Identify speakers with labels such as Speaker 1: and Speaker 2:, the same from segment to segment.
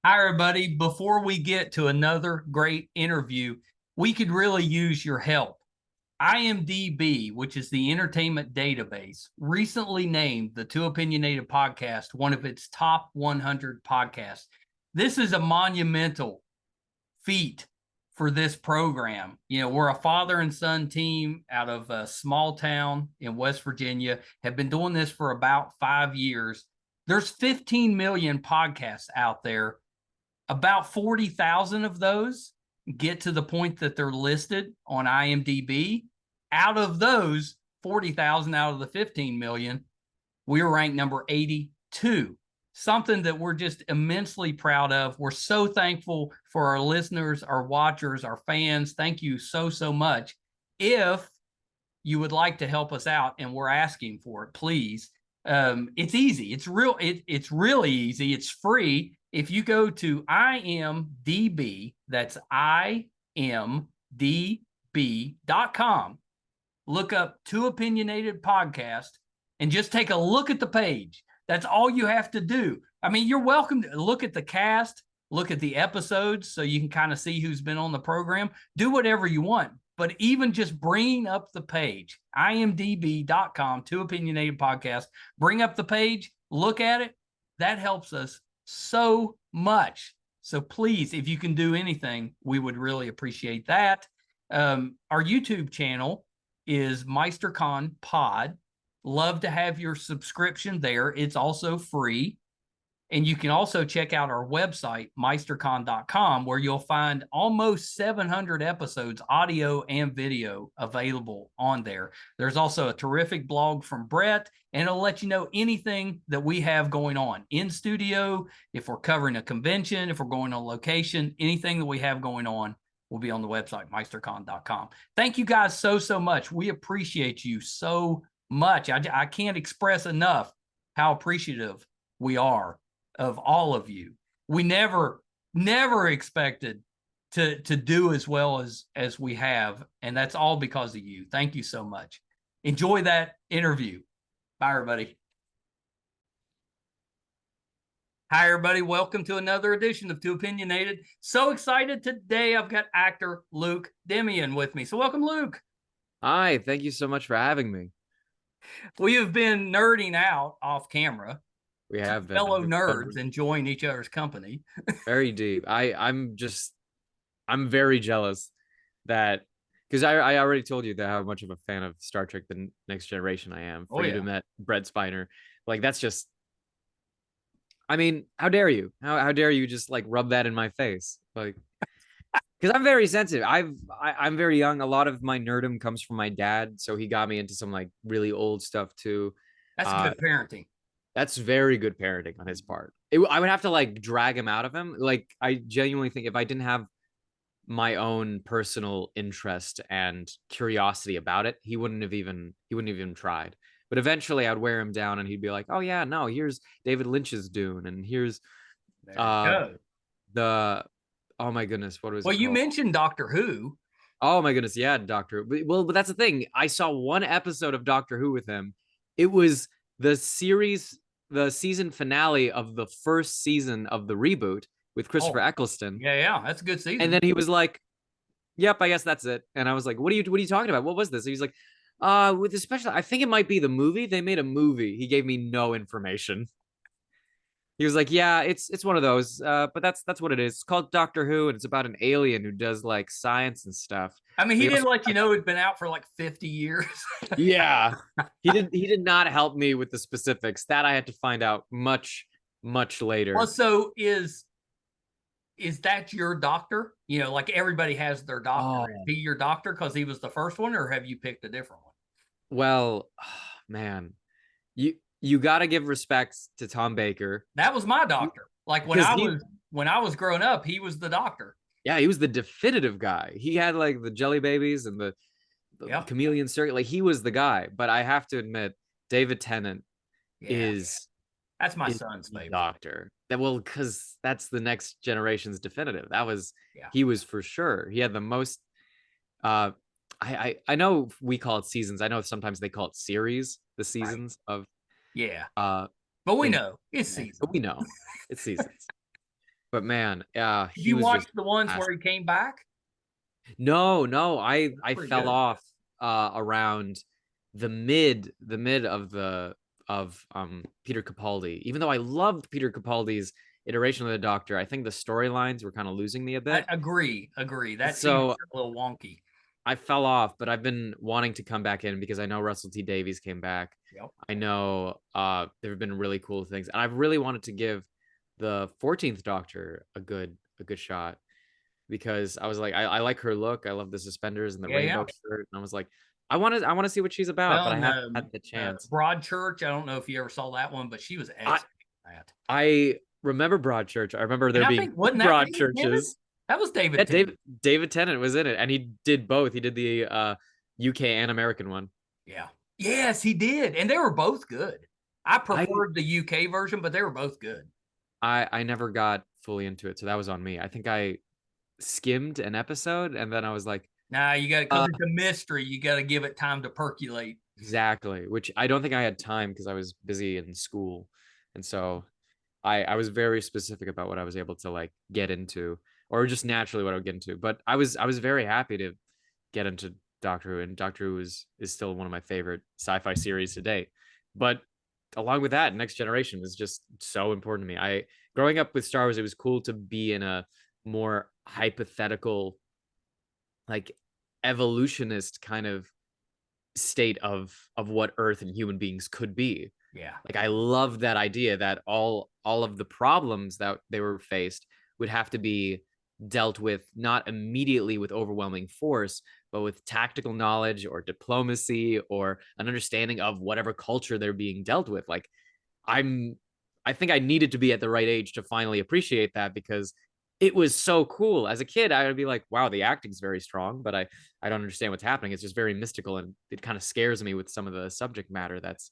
Speaker 1: Hi, everybody. Before we get to another great interview, we could really use your help. IMDb, which is the entertainment database, recently named the Too Opinionated podcast one of its top 100 podcasts. This is a monumental feat for this program. We're a father and son team out of a small town in West Virginia, have been doing this for about 5 years. There's 15 million podcasts out there. About 40,000 of those get to the point that they're listed on IMDb. Out of those 40,000 out of the 15 million, we were ranked number 82. Something that we're just immensely proud of. We're so thankful for our listeners, our watchers, our fans. Thank you so, so much. If you would like to help us out, and we're asking for it, please. It's easy. It's really easy. It's free. If you go to IMDb, that's imdb.com, look up Too Opinionated Podcast, and just take a look at the page. That's all you have to do. I mean, you're welcome to look at the cast, look at the episodes so you can kind of see who's been on the program. Do whatever you want. But even just bringing up the page, imdb.com, Too Opinionated Podcast, bring up the page, look at it. That helps us so much. So please, if you can do anything, we would really appreciate that. Our YouTube channel is MeisterCon Pod. Love to have your subscription there. It's also free. And you can also check out our website, meistercon.com, where you'll find almost 700 episodes, audio and video, available on there. There's also a terrific blog from Brett, and it'll let you know anything that we have going on in studio, if we're covering a convention, if we're going on location, anything that we have going on will be on the website, meistercon.com. Thank you guys so, so much. We appreciate you so much. I can't express enough how appreciative we are of all of you. We never expected to do as well as we have, and that's all because of you. Thank you so much. Enjoy that interview. Bye, everybody. Hi, everybody. Welcome to another edition of Too Opinionated. So excited today. I've got actor Luke Dimyan with me. So welcome, Luke.
Speaker 2: Hi, thank you so much for having me.
Speaker 1: We have been nerding out off camera.
Speaker 2: We have been
Speaker 1: fellow nerds enjoying each other's company.
Speaker 2: very deep. I'm very jealous that, because I already told you that how much of a fan of Star Trek: The Next Generation I am. For you to met Brett Spiner, like that's just, I mean, how dare you? How dare you just like rub that in my face? Like, because I'm very sensitive. I'm very young. A lot of my nerdom comes from my dad, so he got me into some like really old stuff too.
Speaker 1: That's good parenting.
Speaker 2: That's very good parenting on his part. I would have to like drag him out of him. Like, I genuinely think if I didn't have my own personal interest and curiosity about it, he wouldn't have even tried. But eventually I'd wear him down and he'd be like, oh yeah, no, here's David Lynch's Dune, and here's the oh my goodness, what was it
Speaker 1: you
Speaker 2: called?
Speaker 1: mentioned Doctor Who.
Speaker 2: Oh my goodness, yeah, Doctor. Well, but that's the thing. I saw one episode of Doctor Who with him. It was the season finale of the first season of the reboot with Christopher Eccleston.
Speaker 1: Yeah, that's a good season.
Speaker 2: And then he was like, "Yep, I guess that's it." And I was like, "What are you talking about? What was this?" And he's like, with the special, I think it might be the movie. They made a movie." He gave me no information. He was like, "Yeah, it's one of those, but that's what it is. It's called Doctor Who, and it's about an alien who does like science and stuff."
Speaker 1: I mean, he didn't let you know it'd been out for like 50 years.
Speaker 2: Yeah, he did not help me with the specifics. That I had to find out much later.
Speaker 1: Well, so is that your doctor? You know, like everybody has their doctor. Is he your doctor because he was the first one, or have you picked a different one?
Speaker 2: Well, man, you got to give respects to Tom Baker.
Speaker 1: That was my doctor. Like when I was growing up, he was the doctor.
Speaker 2: Yeah, he was the definitive guy. He had like the jelly babies and the chameleon circuit. Like he was the guy. But I have to admit, David Tennant
Speaker 1: that's my son's favorite
Speaker 2: doctor. Because that's the next generation's definitive. He was for sure. He had the most. I know we call it seasons. I know sometimes they call it series. The seasons of.
Speaker 1: But we know it's seasons.
Speaker 2: We know it's seasons. But man,
Speaker 1: Did
Speaker 2: he
Speaker 1: you
Speaker 2: was
Speaker 1: watch
Speaker 2: just
Speaker 1: the ones where
Speaker 2: fantastic.
Speaker 1: he came back?
Speaker 2: No, I
Speaker 1: Pretty
Speaker 2: fell
Speaker 1: good.
Speaker 2: off around the mid of the of Peter Capaldi. Even though I loved Peter Capaldi's iteration of the Doctor, I think the storylines were kind of losing me a
Speaker 1: I
Speaker 2: bit.
Speaker 1: agree. That seems
Speaker 2: So
Speaker 1: a little wonky.
Speaker 2: I fell off, but I've been wanting to come back in because I know Russell T Davies came back.
Speaker 1: Yep.
Speaker 2: I know there have been really cool things, and I've really wanted to give the 14th Doctor a good shot because I was like, I like her look. I love the suspenders and the
Speaker 1: Yeah,
Speaker 2: rainbow
Speaker 1: yeah.
Speaker 2: shirt, and I was like, I want to see what she's about,
Speaker 1: Well,
Speaker 2: but I
Speaker 1: and
Speaker 2: haven't had the chance.
Speaker 1: Broadchurch, I don't know if you ever saw that one, but she was
Speaker 2: I
Speaker 1: excellent at that.
Speaker 2: I remember Broadchurch. I remember
Speaker 1: And
Speaker 2: there
Speaker 1: I
Speaker 2: being
Speaker 1: think wasn't that
Speaker 2: broad
Speaker 1: David Tennant?
Speaker 2: churches.
Speaker 1: That was
Speaker 2: Yeah,
Speaker 1: David Tennant.
Speaker 2: David Tennant was in it, and he did both. He did the UK and American one.
Speaker 1: Yeah. Yes, he did. And they were both good. I
Speaker 2: I
Speaker 1: preferred the UK version, but they were both good.
Speaker 2: I never got fully into it, so that was on me. I think I skimmed an episode, and then I was like,
Speaker 1: Now you got because
Speaker 2: uh,
Speaker 1: it's a mystery. You got to give it time to percolate.
Speaker 2: exactly, which I don't think I had time because I was busy in school, and so I was very specific about what I was able to like get into, or just naturally what I would get into. But I was very happy to get into Doctor Who, and Doctor Who is still one of my favorite sci-fi series to date. But along with that, Next Generation is just so important to me. I growing up with Star Wars, it was cool to be in a more hypothetical, like evolutionist kind of state of what Earth and human beings could be.
Speaker 1: Yeah.
Speaker 2: Like I love that idea that all of the problems that they were faced would have to be dealt with not immediately with overwhelming force, but with tactical knowledge or diplomacy or an understanding of whatever culture they're being dealt with. Like I'm I think I needed to be at the right age to finally appreciate that because it was so cool. As a kid, I would be like, wow, the acting's very strong, but I don't understand what's happening. It's just very mystical and it kind of scares me with some of the subject matter that's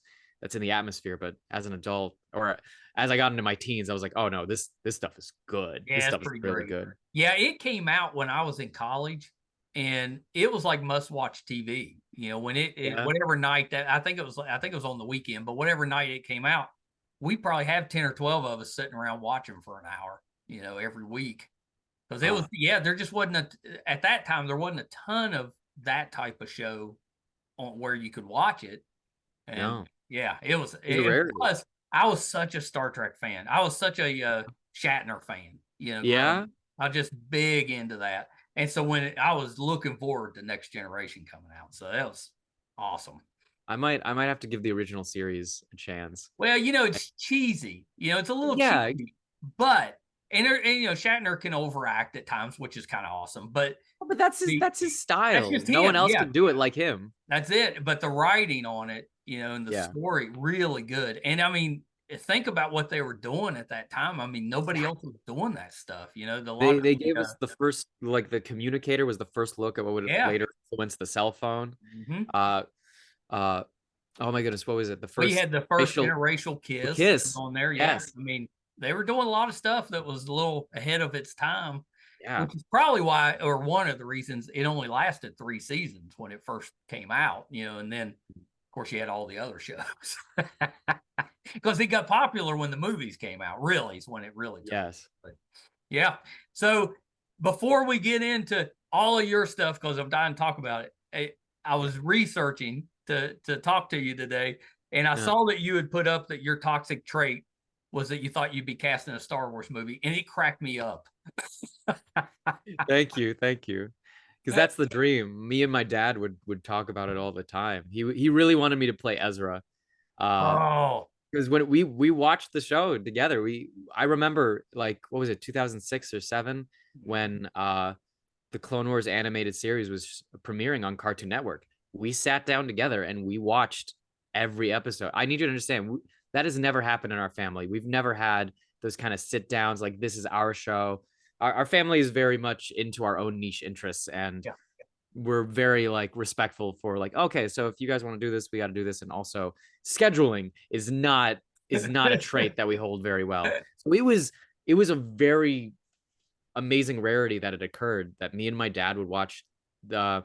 Speaker 2: in the atmosphere. But as an adult or as I got into my teens, I was like, oh no, this stuff is good. This
Speaker 1: Yeah, it's
Speaker 2: stuff is
Speaker 1: pretty
Speaker 2: really
Speaker 1: great.
Speaker 2: good.
Speaker 1: Yeah, it came out when I was in college, and it was like must watch TV. You know, when it
Speaker 2: Yeah.
Speaker 1: whatever night that I think it was on the weekend, but whatever night it came out, we probably have 10 or 12 of us sitting around watching for an hour, you know, every week. Because it was,
Speaker 2: Oh,
Speaker 1: yeah, there just wasn't at that time, there wasn't a ton of that type of show on where you could watch it. And
Speaker 2: no.
Speaker 1: yeah, it was,
Speaker 2: It was a
Speaker 1: and
Speaker 2: rarity.
Speaker 1: plus, I was such a Star Trek fan. I was such a Shatner fan, you know, growing
Speaker 2: Yeah.
Speaker 1: up. I was just big into that. And so I was looking forward to Next Generation coming out. So that was awesome.
Speaker 2: I might have to give the original series a chance.
Speaker 1: Well, you know, it's cheesy. You know, it's a little
Speaker 2: Yeah,
Speaker 1: cheesy, but you know, Shatner can overact at times, which is kind of awesome. But
Speaker 2: but that's his
Speaker 1: the
Speaker 2: that's his
Speaker 1: that's
Speaker 2: style.
Speaker 1: just
Speaker 2: No one
Speaker 1: him.
Speaker 2: else
Speaker 1: Yeah,
Speaker 2: can do it like him.
Speaker 1: that's it. But the writing on it, you know, and the
Speaker 2: Yeah.
Speaker 1: story, really good. And I mean, think about what they were doing at that time. I mean, nobody else was doing that stuff. You know, the lot of
Speaker 2: They
Speaker 1: the
Speaker 2: gave us the first like the communicator was the first look at what would
Speaker 1: yeah.
Speaker 2: later influence the cell phone.
Speaker 1: Hmm.
Speaker 2: Uh uh oh my goodness, what was it? The
Speaker 1: Well, you
Speaker 2: first
Speaker 1: had the first
Speaker 2: facial
Speaker 1: interracial
Speaker 2: the
Speaker 1: kiss
Speaker 2: kiss.
Speaker 1: on there. Yeah,
Speaker 2: Yes.
Speaker 1: I mean, they were doing a lot of stuff that was a little ahead of its time.
Speaker 2: Yeah.
Speaker 1: Which is probably why, or one of the reasons it only lasted 3 seasons when it first came out, you know, and then of course you had all the other shows. Because it got popular when the movies came out, really is when it really took.
Speaker 2: Yes.
Speaker 1: But yeah. So before we get into all of your stuff, because I'm dying to talk about it, I was researching to talk to you today, and I
Speaker 2: Yeah.
Speaker 1: saw that you had put up that your toxic trait was that you thought you'd be cast in a Star Wars movie, and it cracked me up.
Speaker 2: Thank you. Thank you. Because
Speaker 1: Uh,
Speaker 2: that's the dream. Me and my dad would talk about it all the time. He really wanted me to play Ezra. Uh
Speaker 1: Oh,
Speaker 2: because when we watched the show together, I remember like what was it, 2006 or 7 when the Clone Wars animated series was premiering on Cartoon Network. We sat down together and we watched every episode. I need you to understand that has never happened in our family. We've never had those kind of sit downs like this is our show. Our family is very much into our own niche interests and
Speaker 1: yeah.
Speaker 2: we're very like respectful for like okay, so if you guys want to do this, we got to do this, and also scheduling is not a trait that we hold very well. So it was a very amazing rarity that it occurred that me and my dad would watch the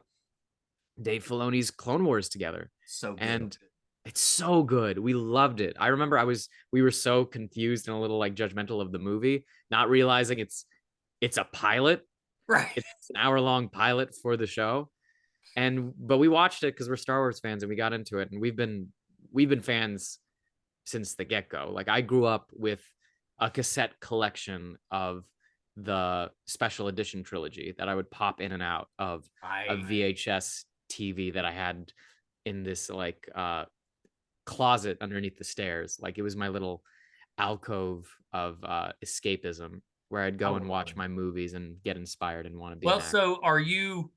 Speaker 2: Dave Filoni's Clone Wars together.
Speaker 1: So good.
Speaker 2: And It's so good. We loved it. I remember we were so confused and a little like judgmental of the movie, not realizing it's a pilot.
Speaker 1: Right.
Speaker 2: It's an hour-long pilot for the show. But we watched it because we're Star Wars fans and we got into it. And we've been fans since the get-go. Like I grew up with a cassette collection of the special edition trilogy that I would pop in and out of a
Speaker 1: Right.
Speaker 2: VHS TV that I had in this like closet underneath the stairs. Like it was my little alcove of escapism where I'd go and watch my movies and get inspired and want to be an
Speaker 1: Well,
Speaker 2: actor.
Speaker 1: so are you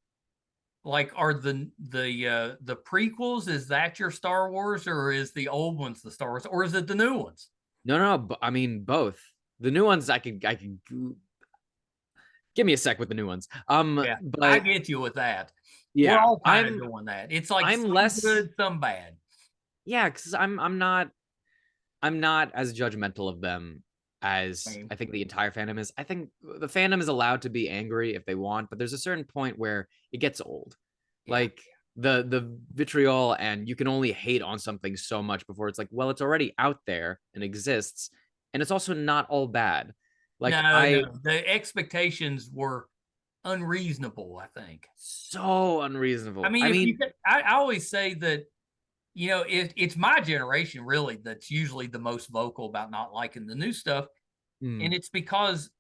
Speaker 1: like, are the prequels, is that your Star Wars, or is the old ones the Star Wars, or is it the new ones?
Speaker 2: No. I mean both. The new ones I could give me a sec with the new ones.
Speaker 1: Yeah, I
Speaker 2: But
Speaker 1: get you with that. We're
Speaker 2: yeah,
Speaker 1: all kind of doing that. It's like
Speaker 2: I'm
Speaker 1: some
Speaker 2: less
Speaker 1: good, some bad.
Speaker 2: yeah, because I'm not as judgmental of them as
Speaker 1: Same.
Speaker 2: I think the entire fandom is. I think the fandom is allowed to be angry if they want, but there's a certain point where it gets old.
Speaker 1: Yeah.
Speaker 2: Like the vitriol, and you can only hate on something so much before it's like, well, it's already out there and exists, and it's also not all bad. Like
Speaker 1: No,
Speaker 2: I
Speaker 1: no. The expectations were unreasonable, I think.
Speaker 2: so
Speaker 1: I
Speaker 2: unreasonable.
Speaker 1: mean,
Speaker 2: I
Speaker 1: if you
Speaker 2: mean,
Speaker 1: could, I always say that, it's my generation really that's usually the most vocal about not liking the new stuff. And
Speaker 2: mm,
Speaker 1: it's because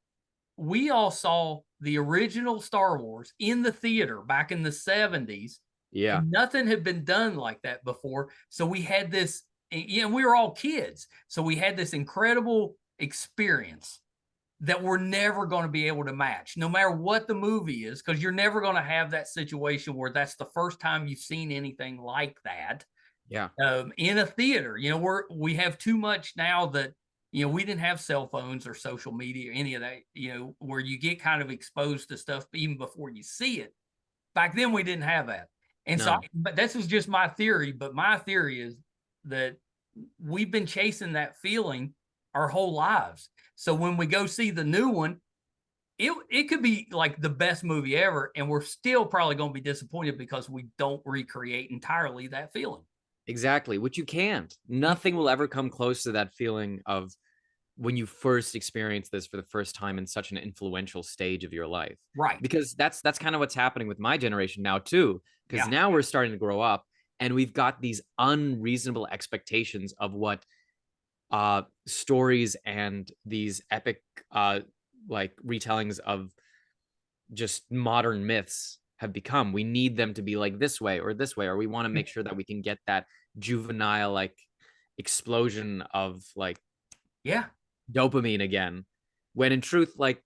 Speaker 1: we all saw the original Star Wars in the theater back in the 70s,
Speaker 2: yeah,
Speaker 1: and nothing had been done like that before. So we had this, we were all kids. So we had this incredible experience that we're never going to be able to match, no matter what the movie is, because you're never going to have that situation where that's the first time you've seen anything like that
Speaker 2: yeah,
Speaker 1: in a theater. We have too much now that we didn't have cell phones or social media or any of that. Where you get kind of exposed to stuff even before you see it. Back then, we didn't have that, and so.
Speaker 2: no,
Speaker 1: But this is just my theory. But my theory is that we've been chasing that feeling our whole lives. So when we go see the new one, it could be like the best movie ever, and we're still probably going to be disappointed because we don't recreate entirely that feeling.
Speaker 2: exactly. Which you can't. Nothing will ever come close to that feeling of when you first experience this for the first time in such an influential stage of your life,
Speaker 1: Right.
Speaker 2: because that's kind of what's happening with my generation now too, because
Speaker 1: Yeah.
Speaker 2: now we're starting to grow up and we've got these unreasonable expectations of what stories and these epic like retellings of just modern myths have become. We need them to be like this way or this way, or we want to make sure that we can get that juvenile like explosion of like
Speaker 1: Yeah.
Speaker 2: dopamine again, when in truth, like,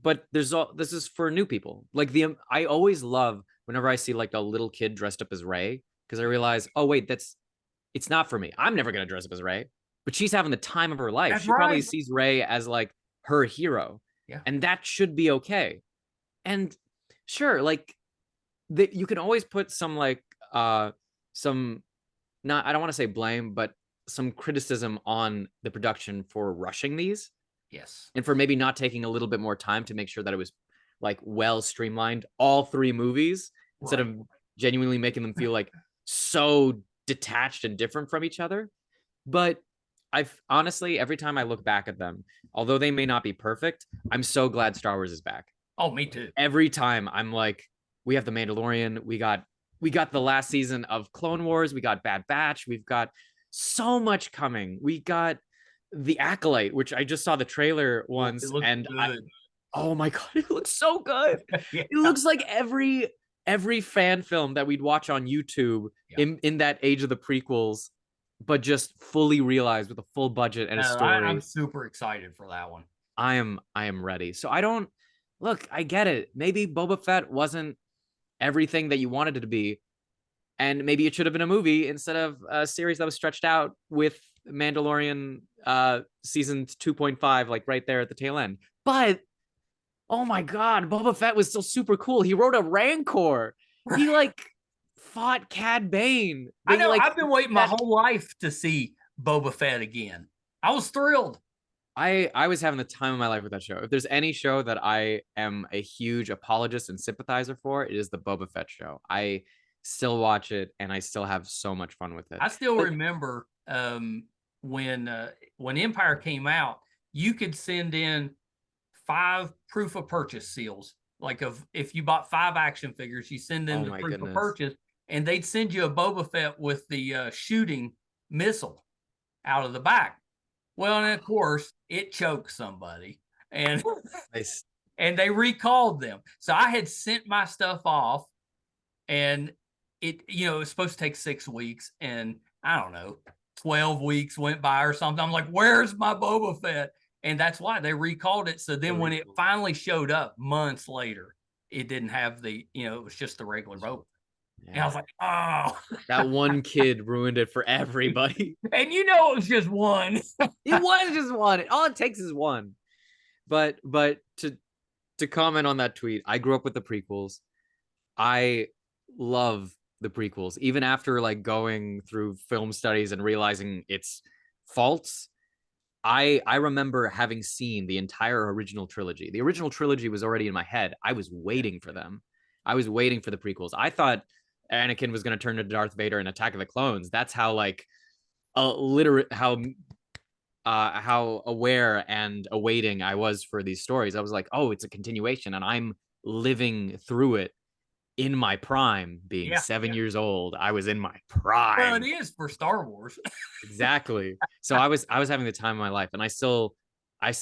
Speaker 2: but this is for new people. Like I always love whenever I see like a little kid dressed up as Ray, because I realize, oh wait, it's not for me. I'm never gonna dress up as Ray, but she's having the time of her life.
Speaker 1: That's
Speaker 2: She probably
Speaker 1: right.
Speaker 2: sees Ray as like her hero,
Speaker 1: Yeah.
Speaker 2: and that should be okay. And sure, like you can always put some like some, not, I don't want to say blame, but some criticism on the production for rushing these
Speaker 1: Yes.
Speaker 2: and for maybe not taking a little bit more time to make sure that it was like well streamlined, all three movies, instead
Speaker 1: Right.
Speaker 2: of genuinely making them feel like so detached and different from each other. But I've honestly, every time I look back at them, although they may not be perfect, I'm so glad Star Wars is back.
Speaker 1: Oh, me too.
Speaker 2: Every time I'm like, we have the Mandalorian, we got the last season of Clone Wars, we got Bad Batch, we've got so much coming. We got the Acolyte, which I just saw the trailer
Speaker 1: Oh, it
Speaker 2: once,
Speaker 1: looks
Speaker 2: and
Speaker 1: good.
Speaker 2: oh my god, it looks so good.
Speaker 1: Yeah.
Speaker 2: It looks like every fan film that we'd watch on YouTube
Speaker 1: Yeah.
Speaker 2: in that age of the prequels, but just fully realized with a full budget and a
Speaker 1: No, I'm
Speaker 2: story.
Speaker 1: super excited for that one.
Speaker 2: I am ready. So I don't look, I get it. Maybe Boba Fett wasn't everything that you wanted it to be, and maybe it should have been a movie instead of a series that was stretched out with Mandalorian season 2.5 like right there at the tail end. But oh my god, Boba Fett was still super cool. He rode a Rancor. He like fought Cad Bane.
Speaker 1: I
Speaker 2: They
Speaker 1: know.
Speaker 2: like
Speaker 1: I've been waiting my
Speaker 2: that.
Speaker 1: whole life to see Boba Fett again. I was thrilled.
Speaker 2: I was having the time of my life with that show. If there's any show that I am a huge apologist and sympathizer for, it is the Boba Fett show. still watch it, and I still have so much fun with it.
Speaker 1: I still remember when Empire came out, you could send in 5 proof of purchase seals. Like if you bought 5 action figures, you send in
Speaker 2: Oh
Speaker 1: the
Speaker 2: my
Speaker 1: proof of
Speaker 2: goodness.
Speaker 1: purchase, and they'd send you a Boba Fett with the shooting missile out of the back. Well, and of course, it choked somebody, and
Speaker 2: Nice.
Speaker 1: and they recalled them. So I had sent my stuff off, and it was supposed to take 6 weeks, and I don't know, 12 weeks went by or something. I'm like, where's my Boba Fett? And that's why they recalled it. So then when it finally showed up months later, it didn't have it was just the regular Boba. Yeah. And I was like, oh.
Speaker 2: That one kid ruined it for everybody.
Speaker 1: And it was just one.
Speaker 2: It was just one. All it takes is one. But to comment on that tweet, I grew up with the prequels. I love the prequels, even after like going through film studies and realizing its faults. I remember having seen the entire original trilogy. The original trilogy was already in my head. I was waiting for them. I was waiting for the prequels. I thought Anakin was going to turn into Darth Vader in Attack of the Clones. That's how like literate how aware and awaiting I was for these stories. I was like, oh, it's a continuation, and I'm living through it in my prime, being 7 years old. I was in my prime.
Speaker 1: Well, it is for Star Wars.
Speaker 2: Exactly. So I was having the time of my life, and I still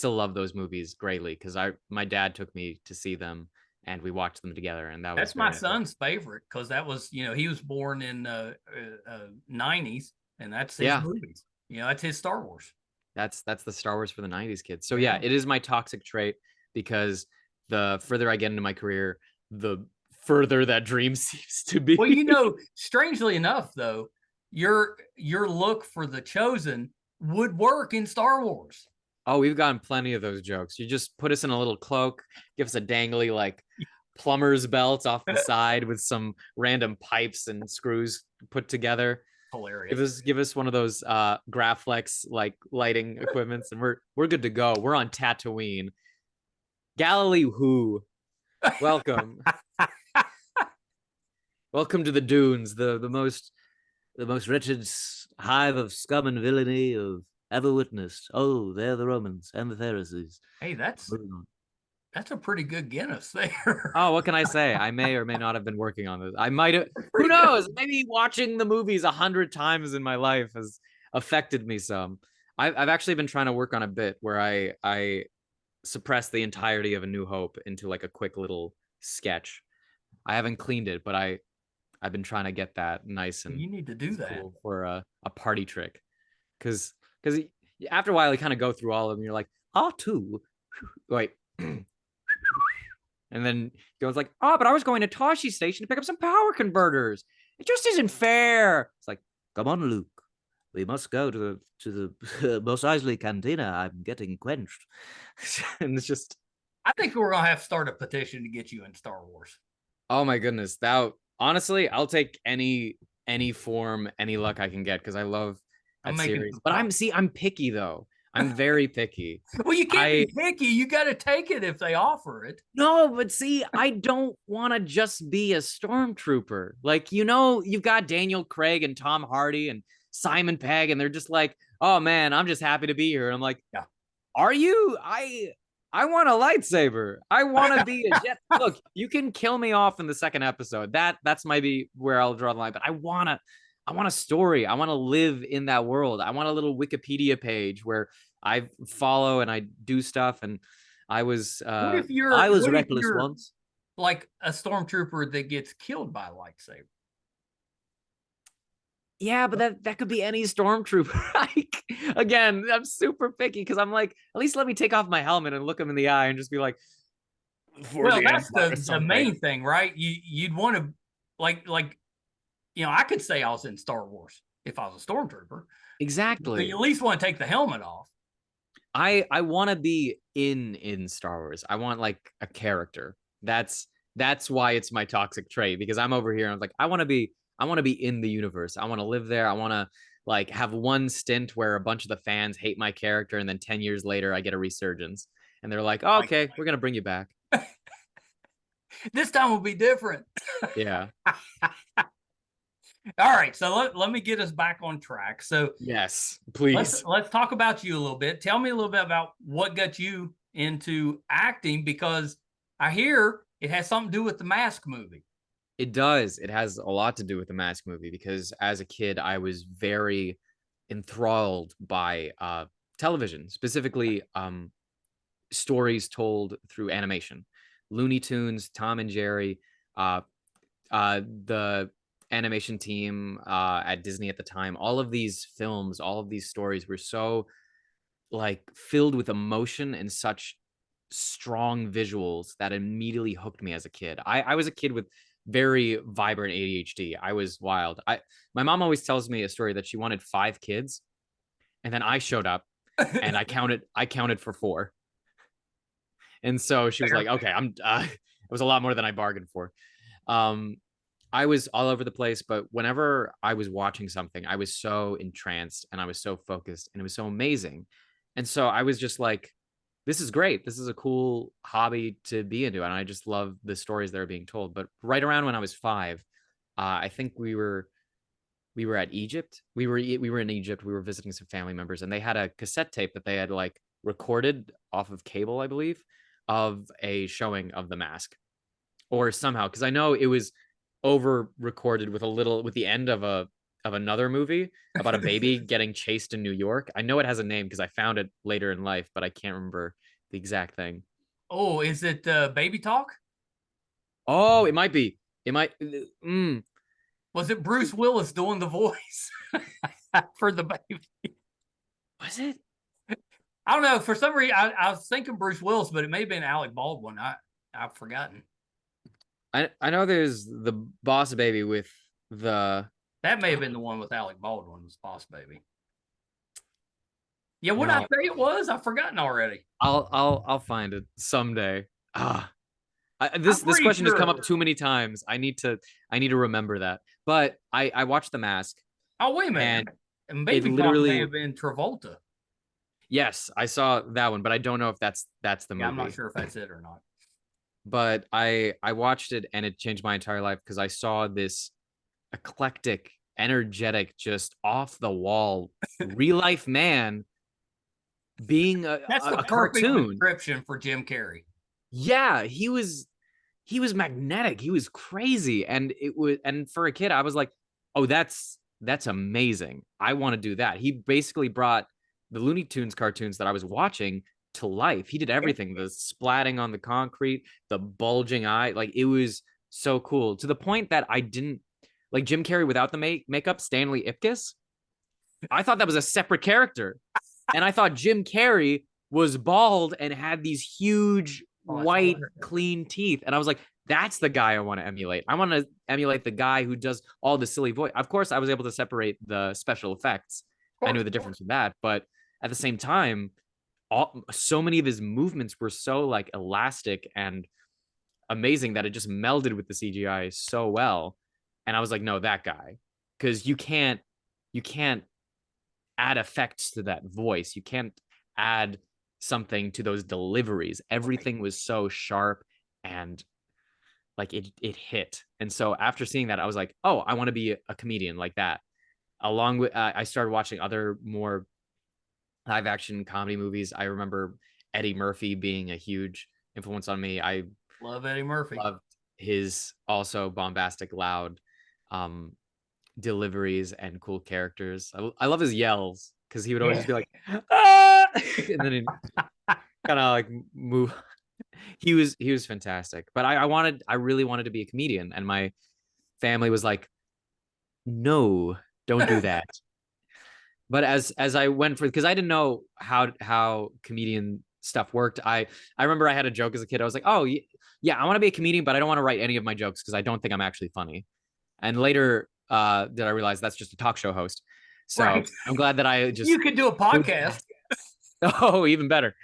Speaker 2: love those movies greatly because my dad took me to see them, and we watched them together, and that's
Speaker 1: my son's favorite because that was he was born in 90s, and that's his movies. That's his Star Wars.
Speaker 2: That's the Star Wars for the 90s kids. So yeah, it is my toxic trait because the further I get into my career, the further that dream seems to be.
Speaker 1: Well, strangely enough, though, your look for the Chosen would work in Star Wars.
Speaker 2: Oh, we've gotten plenty of those jokes. You just put us in a little cloak, give us a dangly like plumber's belt off the side with some random pipes and screws put together.
Speaker 1: Hilarious.
Speaker 2: Give us one of those Graflex like lighting equipments, and we're good to go. We're on Tatooine. Galilee who? Welcome. Welcome to the dunes, the most wretched hive of scum and villainy of ever witnessed. Oh, they're the Romans and the Pharisees.
Speaker 1: Hey, that's a pretty good Guinness there.
Speaker 2: Oh, what can I say? I may or may not have been working on this. I might have. Who knows? Maybe watching the movies 100 times in my life has affected me some. I've actually been trying to work on a bit where I suppress the entirety of A New Hope into like a quick little sketch. I haven't cleaned it, but I've been trying to get that nice and
Speaker 1: you need to do that
Speaker 2: cool for a party trick, because after a while you kind of go through all of them. You're like, R2, wait, and then he goes like, oh, but I was going to Toshi Station to pick up some power converters. It just isn't fair. It's like, come on, Luke. We must go to the Mos Eisley Cantina. I'm getting quenched. And it's just,
Speaker 1: I think we're gonna have to start a petition to get you in Star Wars.
Speaker 2: Oh my goodness. That honestly, I'll take any form, any luck I can get because I love that series. But I'm picky though. I'm very picky.
Speaker 1: Well, you can't be picky. You got to take it if they offer it.
Speaker 2: No, but see, I don't want to just be a stormtrooper. Like, you've got Daniel Craig and Tom Hardy and Simon Pegg, and they're just like, oh man, I'm just happy to be here. And I'm like, yeah. Are you? I want a lightsaber. I want to be a jet. Look, you can kill me off in the second episode. That's maybe where I'll draw the line. But I want a story. I want to live in that world. I want a little Wikipedia page where I follow and I do stuff. And I was reckless once.
Speaker 1: Like a stormtrooper that gets killed by a lightsaber.
Speaker 2: Yeah, but that could be any stormtrooper. Like, again, I'm super picky because I'm like, at least let me take off my helmet and look him in the eye and just be like,
Speaker 1: well, that's the main thing, right? You'd want to like I could say I was in Star Wars if I was a stormtrooper.
Speaker 2: Exactly.
Speaker 1: But you at least want to take the helmet off.
Speaker 2: I want to be in Star Wars. I want like a character. That's why it's my toxic trait, because I'm over here and I'm like, I want to be in the universe. I want to live there. I want to like have one stint where a bunch of the fans hate my character, and then 10 years later I get a resurgence and they're like, oh, okay, we're gonna bring you back.
Speaker 1: This time will be different.
Speaker 2: Yeah.
Speaker 1: All right, so let me get us back on track. So
Speaker 2: Yes,
Speaker 1: let's
Speaker 2: please.
Speaker 1: let's talk about you a little bit. Tell me a little bit about what got you into acting, because I hear it has something to do with the Mask movie.
Speaker 2: It does. It has a lot to do with the Mask movie because as a kid, I was very enthralled by television, specifically stories told through animation. Looney Tunes, Tom and Jerry, uh, the animation team at Disney at the time, all of these films, all of these stories were so like filled with emotion and such strong visuals that immediately hooked me as a kid. I was a kid with very vibrant ADHD. I was wild. My mom always tells me a story that she wanted 5 kids, and then I showed up and I counted for 4. And so she was
Speaker 1: Fair.
Speaker 2: like, "Okay, it was a lot more than I bargained for." Um, I was all over the place, but whenever I was watching something, I was so entranced and I was so focused and it was so amazing. And so I was just like, this is great. This is a cool hobby to be into. And I just love the stories that are being told. But right around when I was 5, I think we were at Egypt. We were in Egypt. We were visiting some family members, and they had a cassette tape that they had like recorded off of cable, I believe, of a showing of The Mask, or somehow because I know it was over recorded with the end of another movie about a baby getting chased in New York. I know it has a name because I found it later in life, but I can't remember the exact thing.
Speaker 1: Oh, is it Baby Talk?
Speaker 2: Oh, it might be. It might.
Speaker 1: Was it Bruce Willis doing the voice for the baby?
Speaker 2: Was it?
Speaker 1: I don't know. For some reason, I was thinking Bruce Willis, but it may have been Alec Baldwin. I've forgotten.
Speaker 2: I know there's the Boss Baby with the.
Speaker 1: That may have been the one with Alec Baldwin, was Boss Baby. Yeah, what I
Speaker 2: No,
Speaker 1: say it was? I've forgotten already.
Speaker 2: I'll find it someday.
Speaker 1: I'm
Speaker 2: This
Speaker 1: pretty
Speaker 2: question has come
Speaker 1: sure.
Speaker 2: up too many times. I need to remember that. But I watched The Mask,
Speaker 1: Oh, wait a minute.
Speaker 2: and
Speaker 1: And
Speaker 2: it
Speaker 1: Baby Talk may
Speaker 2: literally,
Speaker 1: have been Travolta.
Speaker 2: yes, I saw that one, but I don't know if that's the
Speaker 1: Yeah, I'm not
Speaker 2: movie.
Speaker 1: sure if that's it or not.
Speaker 2: But I watched it and it changed my entire life because I saw this eclectic, energetic, just off the wall, real life man being a,
Speaker 1: That's
Speaker 2: a,
Speaker 1: the
Speaker 2: a
Speaker 1: perfect
Speaker 2: cartoon.
Speaker 1: description for Jim Carrey.
Speaker 2: Yeah, he was magnetic. He was crazy, and for a kid, I was like, oh, that's amazing. I want to do that. He basically brought the Looney Tunes cartoons that I was watching to life. He did everything, the splatting on the concrete, the bulging eye, like it was so cool to the point that I didn't like Jim Carrey without the makeup, Stanley Ipkiss. I thought that was a separate character. And I thought Jim Carrey was bald and had these huge
Speaker 1: Oh, that's
Speaker 2: white
Speaker 1: hilarious.
Speaker 2: clean teeth, and I was like, that's the guy I want to emulate. I want to emulate the guy who does all the silly voice. Of course I was able to separate the special effects.
Speaker 1: Of
Speaker 2: I
Speaker 1: course.
Speaker 2: knew the difference with that, but at the same time, so many of his movements were so like elastic and amazing that it just melded with the CGI so well. And I was like, no, that guy. Because you can't add effects to that voice. You can't add something to those deliveries. Everything was so sharp and like it hit. And so after seeing that, I was like, oh, I want to be a comedian like that. Along with I started watching other more live action comedy movies. I remember Eddie Murphy being a huge influence on me. I
Speaker 1: Love Eddie Murphy.
Speaker 2: loved his also bombastic, loud um, deliveries and cool characters. I love his yells because he would always
Speaker 1: Yeah.
Speaker 2: just be like, ah! And then he kind of like move. He was fantastic. But I really wanted to be a comedian, and my family was like, no, don't do that. But as I went for because I didn't know how comedian stuff worked. I remember I had a joke as a kid. I was like, oh yeah, I want to be a comedian, but I don't want to write any of my jokes because I don't think I'm actually funny. And later did I realize that's just a talk show host.
Speaker 1: Right.
Speaker 2: So I'm glad that I just
Speaker 1: You could do a
Speaker 2: moved
Speaker 1: podcast.
Speaker 2: past. Oh, even better.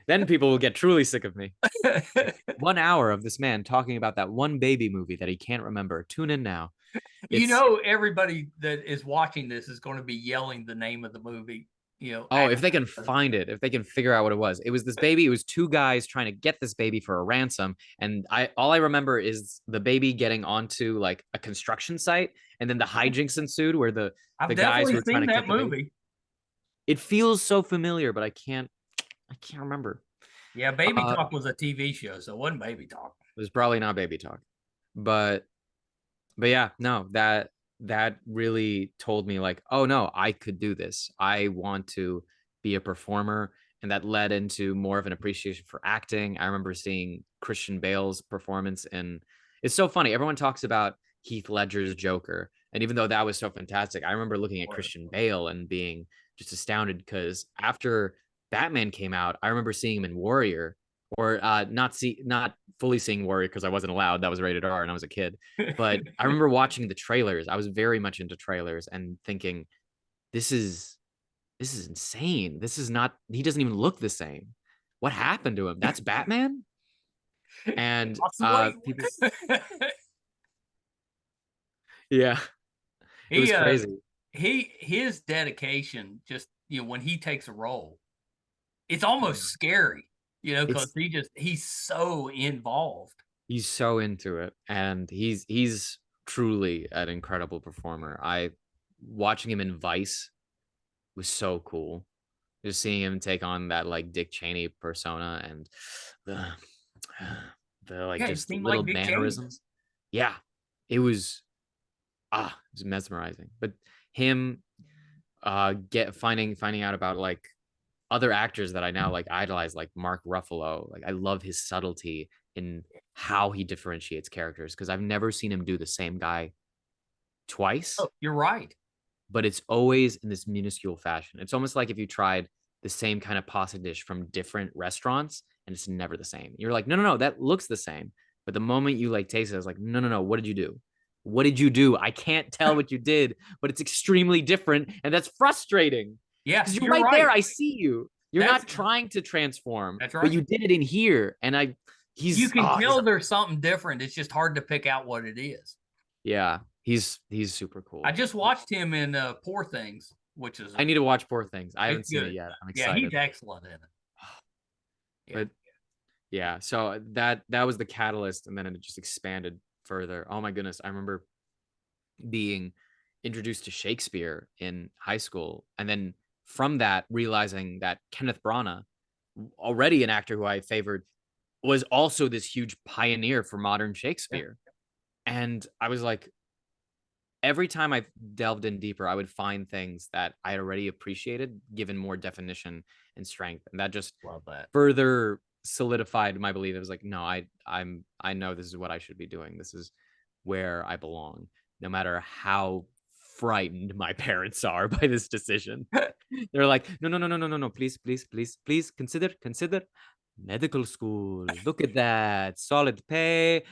Speaker 2: Then people will get truly sick of me. 1 hour of this man talking about that one baby movie that he can't remember. Tune in now.
Speaker 1: You
Speaker 2: It's
Speaker 1: know, everybody that is watching this is going to be yelling the name of the movie.
Speaker 2: Oh, if they can find it, if they can figure out what it was this baby. It was two guys trying to get this baby for a ransom. And all I remember is the baby getting onto like a construction site, and then the hijinks ensued where the
Speaker 1: I've
Speaker 2: guys who
Speaker 1: definitely
Speaker 2: were trying
Speaker 1: seen
Speaker 2: to
Speaker 1: that
Speaker 2: get the baby.
Speaker 1: movie.
Speaker 2: It feels so familiar, but I can't remember.
Speaker 1: Yeah, Baby Talk was a TV show, so it wasn't Baby Talk.
Speaker 2: It was probably not Baby Talk, but yeah, no, that really told me like, oh no, I could do this. I want to be a performer. And that led into more of an appreciation for acting. I remember seeing Christian Bale's performance, and it's so funny. Everyone talks about Heath Ledger's Joker. And even though that was so fantastic, I remember looking at Christian Bale and being just astounded, because after Batman came out, I remember seeing him in Warrior, or not fully seeing Warrior because I wasn't allowed. That was rated R and I was a kid. But I remember watching the trailers. I was very much into trailers and thinking, this is insane. This is not, he doesn't even look the same. What happened to him? That's Batman? And people, yeah, it was crazy.
Speaker 1: His dedication, just when he takes a role, it's almost scary, because he's so involved.
Speaker 2: He's so into it, and he's truly an incredible performer. Watching him in Vice was so cool. Just seeing him take on that like Dick Cheney persona, and the like just little like mannerisms. Yeah, it was it was mesmerizing. But him finding out about like other actors that I now like idolize, like Mark Ruffalo. Like I love his subtlety in how he differentiates characters, because I've never seen him do the same guy twice.
Speaker 1: Oh, you're right.
Speaker 2: But it's always in this minuscule fashion. It's almost like if you tried the same kind of pasta dish from different restaurants and it's never the same. You're like, no, that looks the same. But the moment you like taste it, it's like, no, what did you do? What did you do? I can't tell what you did, but it's extremely different. And that's frustrating.
Speaker 1: Yeah,
Speaker 2: because you're right there. I see you. You're not trying to transform. That's right. But you did it in here. And
Speaker 1: you can tell there's something different. It's just hard to pick out what it is.
Speaker 2: Yeah, he's super cool.
Speaker 1: I just watched him in Poor Things, which is
Speaker 2: I need to watch Poor Things. I haven't seen it yet. I'm excited.
Speaker 1: Yeah, he's excellent in it.
Speaker 2: But yeah, so that was the catalyst, and then it just expanded further. Oh my goodness, I remember being introduced to Shakespeare in high school, and then from that realizing that Kenneth Branagh, already an actor who I favored, was also this huge pioneer for modern Shakespeare. And I was like, every time I delved in deeper, I would find things that I already appreciated, given more definition and strength. And that just further solidified my belief. It was like, no, I know this is what I should be doing. This is where I belong, no matter how frightened my parents are by this decision. They're like, no, please consider medical school. Look at that, solid pay,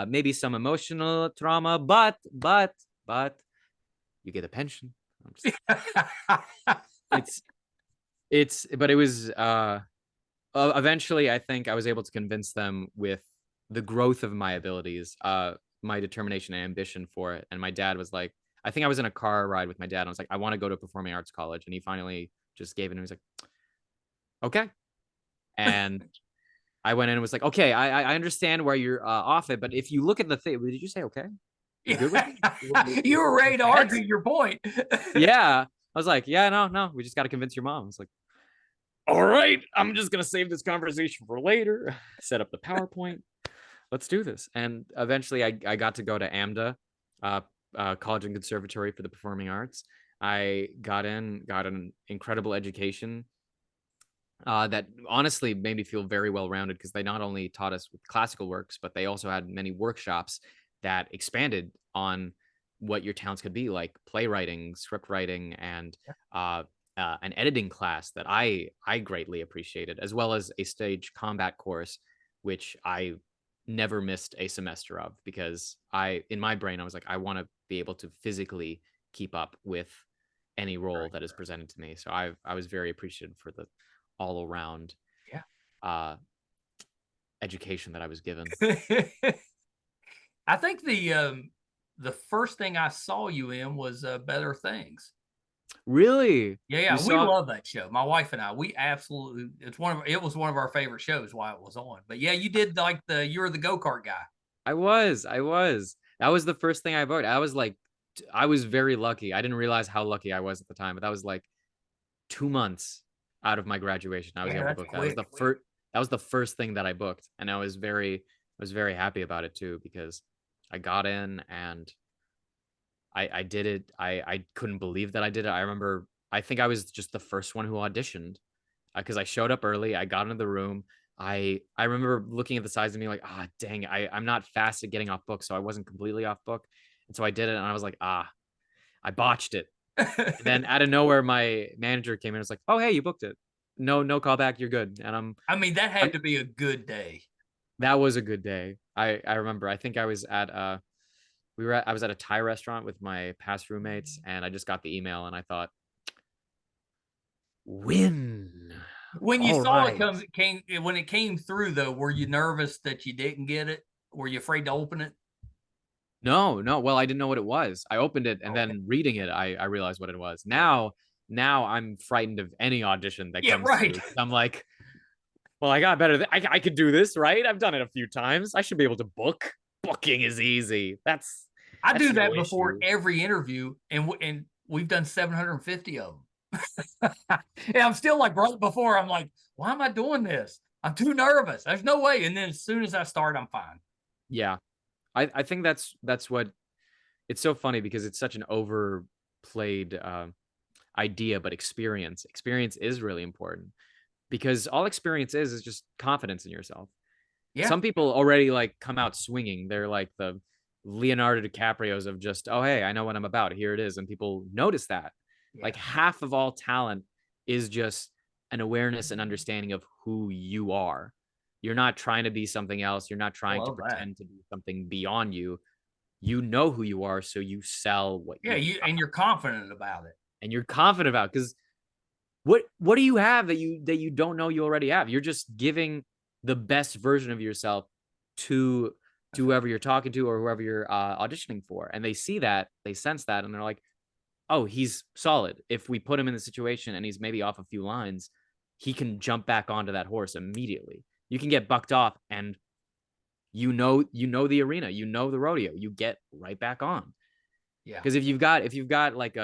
Speaker 2: maybe some emotional trauma, but you get a pension. But it was eventually I think I was able to convince them with the growth of my abilities, my determination and ambition for it. And my dad was like, I think I was in a car ride with my dad, and I was like, I want to go to performing arts college. And he finally just gave it, and he was like, okay. And I went in and was like, okay, I understand where you're off it, but if you look at the thing, did you say okay?
Speaker 1: You were ready to argue your point.
Speaker 2: Yeah. I was like, yeah, no, we just got to convince your mom. I was like, all right, I'm just going to save this conversation for later. Set up the PowerPoint. Let's do this. And eventually I got to go to AMDA, College and Conservatory for the Performing Arts. I got an incredible education that honestly made me feel very well-rounded, because they not only taught us with classical works, but they also had many workshops that expanded on what your talents could be, like playwriting, script writing, and an editing class that I greatly appreciated, as well as a stage combat course, which I never missed a semester of, because in my brain, I was like, I want to be able to physically keep up with any role that is presented to me. So I was very appreciative for the all around education that I was given.
Speaker 1: I think the first thing I saw you in was Better Things.
Speaker 2: Really? You
Speaker 1: We
Speaker 2: saw?
Speaker 1: love that show. My wife and I, we absolutely, it was one of our favorite shows while it was on. But yeah, you did like you were the go-kart guy.
Speaker 2: I was. That was the first thing I bought. I was like, I was very lucky. I didn't realize how lucky I was at the time, but that was like 2 months out of my graduation. I was
Speaker 1: Yeah,
Speaker 2: able to
Speaker 1: that's
Speaker 2: book that. That was
Speaker 1: quick.
Speaker 2: the first. That was the first thing that I booked, and I was very happy about it too because I got in and I did it. I couldn't believe that I did it. I remember. I think I was just the first one who auditioned because I showed up early. I got into the room. I remember looking at the size of me like, dang, I'm not fast at getting off book, so I wasn't completely off book, and so I did it, and I was like, I botched it. And then out of nowhere, my manager came in and was like, oh hey, you booked it. No callback, you're good. And
Speaker 1: I mean, that
Speaker 2: I'm
Speaker 1: had to be a good day.
Speaker 2: that was a good day. I remember. I think I was at I was at a Thai restaurant with my past roommates, and I just got the email, and I thought, win.
Speaker 1: When you
Speaker 2: All
Speaker 1: saw it
Speaker 2: right.
Speaker 1: when it came through though, were you nervous that you didn't get it? Were you afraid to open it?
Speaker 2: No, no. Well, I didn't know what it was. I opened it and
Speaker 1: Okay.
Speaker 2: then reading it, I realized what it was.
Speaker 1: Yeah.
Speaker 2: Now I'm frightened of any audition that
Speaker 1: Yeah,
Speaker 2: comes
Speaker 1: right.
Speaker 2: through. I'm like, well, I got better. I could do this, right? I've done it a few times. I should be able to book. Booking is easy.
Speaker 1: I
Speaker 2: That's
Speaker 1: do
Speaker 2: no
Speaker 1: that before
Speaker 2: issue.
Speaker 1: every interview, and we've done 750 of them. And I'm still like right before, I'm like, why am I doing this? I'm too nervous. There's no way. And then as soon as I start, I'm fine.
Speaker 2: Yeah, I think that's what it's so funny because it's such an overplayed idea, but experience is really important because all experience is just confidence in yourself.
Speaker 1: Yeah.
Speaker 2: Some people already like come out swinging. They're like the Leonardo DiCaprio's of just, oh hey, I know what I'm about. Here it is, and people notice that.
Speaker 1: Yeah.
Speaker 2: Like half of all talent is just an awareness and understanding of who you are. You're not trying to be something else. You're not
Speaker 1: I
Speaker 2: trying to
Speaker 1: love that.
Speaker 2: pretend to be something beyond you. You know who you are, so you sell what
Speaker 1: Yeah.
Speaker 2: you got,
Speaker 1: And you're confident about it.
Speaker 2: and you're confident about. Because what do you have that you don't know you already have? You're just giving the best version of yourself to
Speaker 1: That's right.
Speaker 2: whoever you're talking to or whoever you're auditioning for, and they see that, they sense that, and they're like, oh, he's solid. If we put him in the situation and he's maybe off a few lines, he can jump back onto that horse immediately. You can get bucked off, and you know the arena, you know the rodeo, you get right back on.
Speaker 1: Yeah.
Speaker 2: Because if you've got like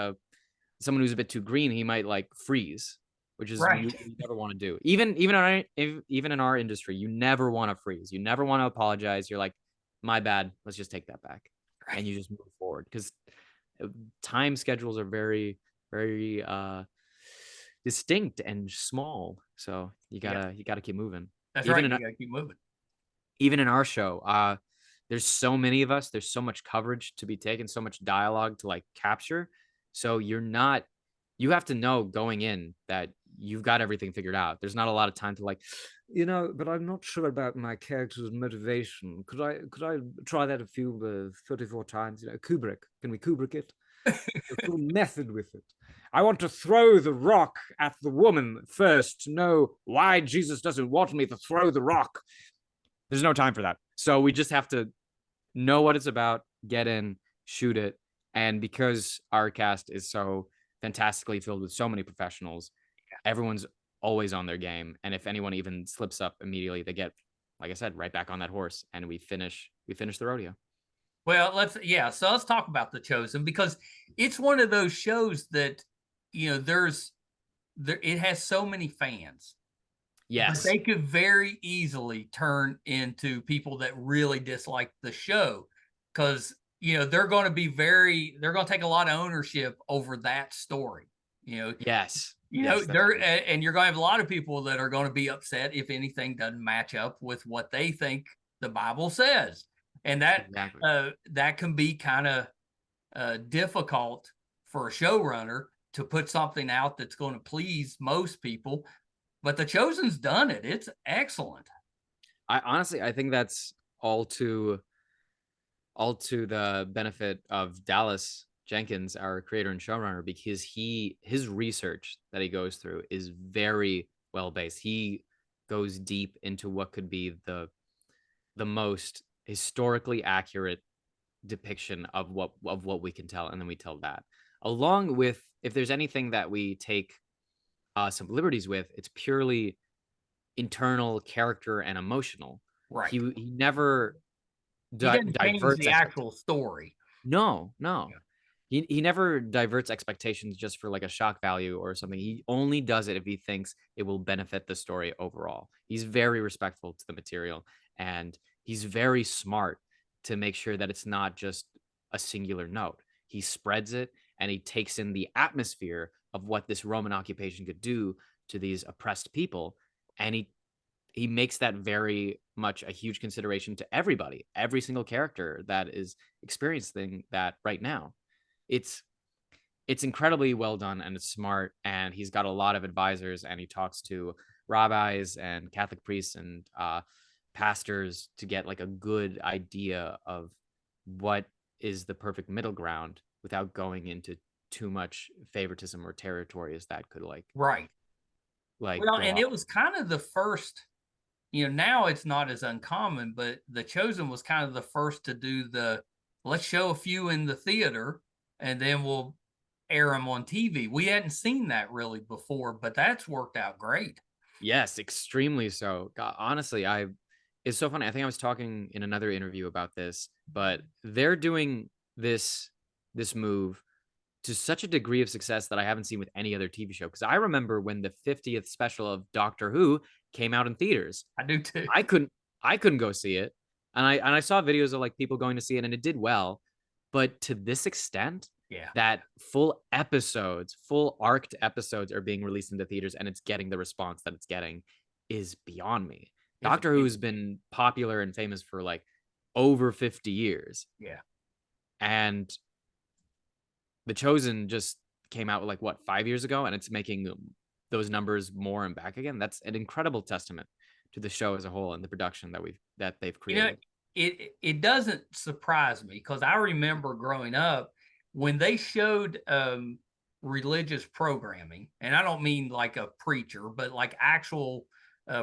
Speaker 2: someone who's a bit too green, he might like freeze, which is
Speaker 1: Right.
Speaker 2: you never want to do. Even in our industry, you never want to freeze. You never want to apologize. You're like, my bad. Let's just take that back,
Speaker 1: Right.
Speaker 2: and you just move forward because time schedules are very very distinct and small. So you
Speaker 1: Yeah.
Speaker 2: gotta keep moving.
Speaker 1: That's
Speaker 2: Even
Speaker 1: right.
Speaker 2: in
Speaker 1: You got to keep moving.
Speaker 2: even in our show, there's so many of us, there's so much coverage to be taken, so much dialogue to like capture. So you have to know going in that you've got everything figured out. There's not a lot of time to like, but I'm not sure about my character's motivation. Could I try that a few 34 times? Kubrick, can we Kubrick it? A full method with it. I want to throw the rock at the woman first to know why Jesus doesn't want me to throw the rock. There's no time for that. So we just have to know what it's about, get in, shoot it. And because our cast is so fantastically filled with so many professionals, everyone's always on their game. And if anyone even slips up immediately, they get, like I said, right back on that horse, and we finish the rodeo.
Speaker 1: Well, so let's talk about The Chosen because it's one of those shows that, it has so many fans, but
Speaker 2: Yes.
Speaker 1: they could very easily turn into people that really dislike the show because, they're going to take a lot of ownership over that story. You know,
Speaker 2: Yes. Yes, that's
Speaker 1: they're
Speaker 2: true.
Speaker 1: and you're going to have a lot of people that are going to be upset if anything doesn't match up with what they think the Bible says, and
Speaker 2: Exactly.
Speaker 1: that can be kind of difficult for a showrunner to put something out that's going to please most people. But The Chosen's done it; it's excellent.
Speaker 2: I think that's all to the benefit of Dallas Jenkins, our creator and showrunner, because his research that he goes through is very well based. He goes deep into what could be the most historically accurate depiction of what we can tell, and then we tell that. along with, if there's anything that we take some liberties with, it's purely internal character and emotional.
Speaker 1: Right.
Speaker 2: He never
Speaker 1: He doesn't change
Speaker 2: diverts
Speaker 1: the
Speaker 2: expectations.
Speaker 1: actual story.
Speaker 2: No, no.
Speaker 1: Yeah.
Speaker 2: He never diverts expectations just for like a shock value or something. He only does it if he thinks it will benefit the story overall. He's very respectful to the material, and he's very smart to make sure that it's not just a singular note. He spreads it and he takes in the atmosphere of what this Roman occupation could do to these oppressed people, and he makes that very much a huge consideration to everybody, every single character that is experiencing that right now. It's it's incredibly well done and it's smart, and he's got a lot of advisors, and he talks to rabbis and Catholic priests and pastors to get like a good idea of what is the perfect middle ground without going into too much favoritism or territory as that could
Speaker 1: Right.
Speaker 2: like
Speaker 1: Well,
Speaker 2: go
Speaker 1: and
Speaker 2: off.
Speaker 1: it was kind of the first, now it's not as uncommon, but The Chosen was kind of the first to do let's show a few in the theater and then we'll air them on TV. We hadn't seen that really before, but that's worked out great.
Speaker 2: Yes, extremely so. God, honestly, I it's so funny. I think I was talking in another interview about this, but they're doing this move to such a degree of success that I haven't seen with any other TV show. Because I remember when the 50th special of Doctor Who came out in theaters,
Speaker 1: I do too.
Speaker 2: I couldn't I couldn't go see it, and I saw videos of like people going to see it, and it did well, but to this extent,
Speaker 1: Yeah.
Speaker 2: that full episodes, full arced episodes are being released into theaters, and it's getting the response that it's getting is beyond me.
Speaker 1: It's
Speaker 2: Doctor Who's
Speaker 1: amazing.
Speaker 2: been popular and famous for like over 50 years,
Speaker 1: Yeah.
Speaker 2: and The Chosen just came out like what 5 years ago, and it's making those numbers more and back again. That's an incredible testament to the show as a whole and the production that they've
Speaker 1: You know,
Speaker 2: created.
Speaker 1: it doesn't surprise me because I remember growing up when they showed religious programming, and I don't mean like a preacher, but like actual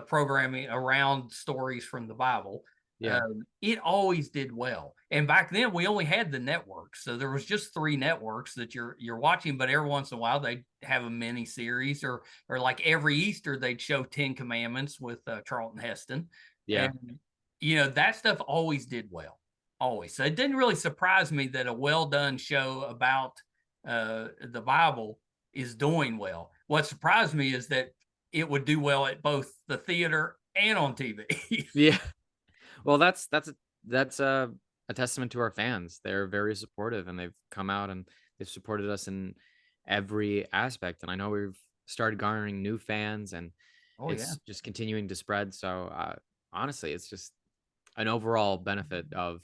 Speaker 1: programming around stories from the Bible.
Speaker 2: Yeah,
Speaker 1: It always did well. And back then we only had the networks, so there was just three networks that you're watching. But every once in a while they have a mini series, or like every Easter they'd show Ten Commandments with Charlton Heston,
Speaker 2: yeah.
Speaker 1: and that stuff always did well, always. So it didn't really surprise me that a well done show about the Bible is doing well. What surprised me is that it would do well at both the theater and on TV.
Speaker 2: Yeah. Well, that's a testament to our fans. They're very supportive, and they've come out and they've supported us in every aspect. And I know we've started garnering new fans, and
Speaker 1: Oh yeah,
Speaker 2: it's just continuing to spread. So honestly, it's just an overall benefit of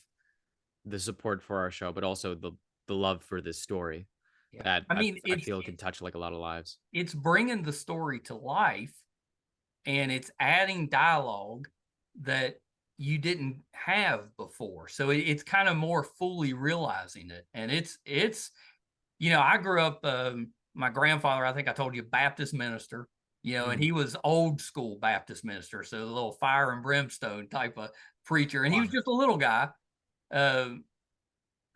Speaker 2: the support for our show, but also the love for this story
Speaker 1: yeah.
Speaker 2: that
Speaker 1: I mean,
Speaker 2: I feel can touch like a lot of lives.
Speaker 1: it's bringing the story to life, and it's adding dialogue that you didn't have before. So it's kind of more fully realizing it, and it's I grew up. My grandfather, I think I told you, Baptist minister. And
Speaker 2: Mhm.
Speaker 1: he was old school Baptist minister, so a little fire and brimstone type of preacher, and he
Speaker 2: Wow.
Speaker 1: was just a little guy. Um,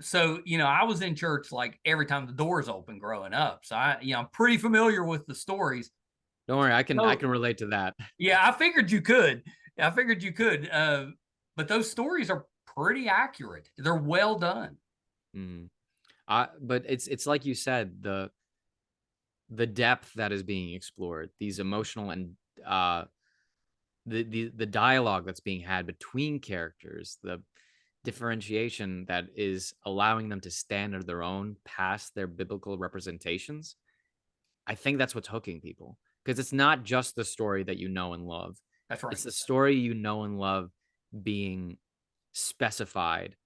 Speaker 1: so I was in church like every time the doors open growing up. So I'm pretty familiar with the stories.
Speaker 2: Don't worry, I
Speaker 1: So
Speaker 2: can relate to that.
Speaker 1: yeah, I figured you could. I figured you could. But those stories are pretty accurate. They're well done.
Speaker 2: Mhm. But it's like you said, the depth that is being explored, these emotional and uh the dialogue that's being had between characters, the differentiation that is allowing them to stand on their own past their biblical representations. I think that's what's hooking people, because it's not just the story that you know and love.
Speaker 1: That's right.
Speaker 2: It's the story you know and love being specified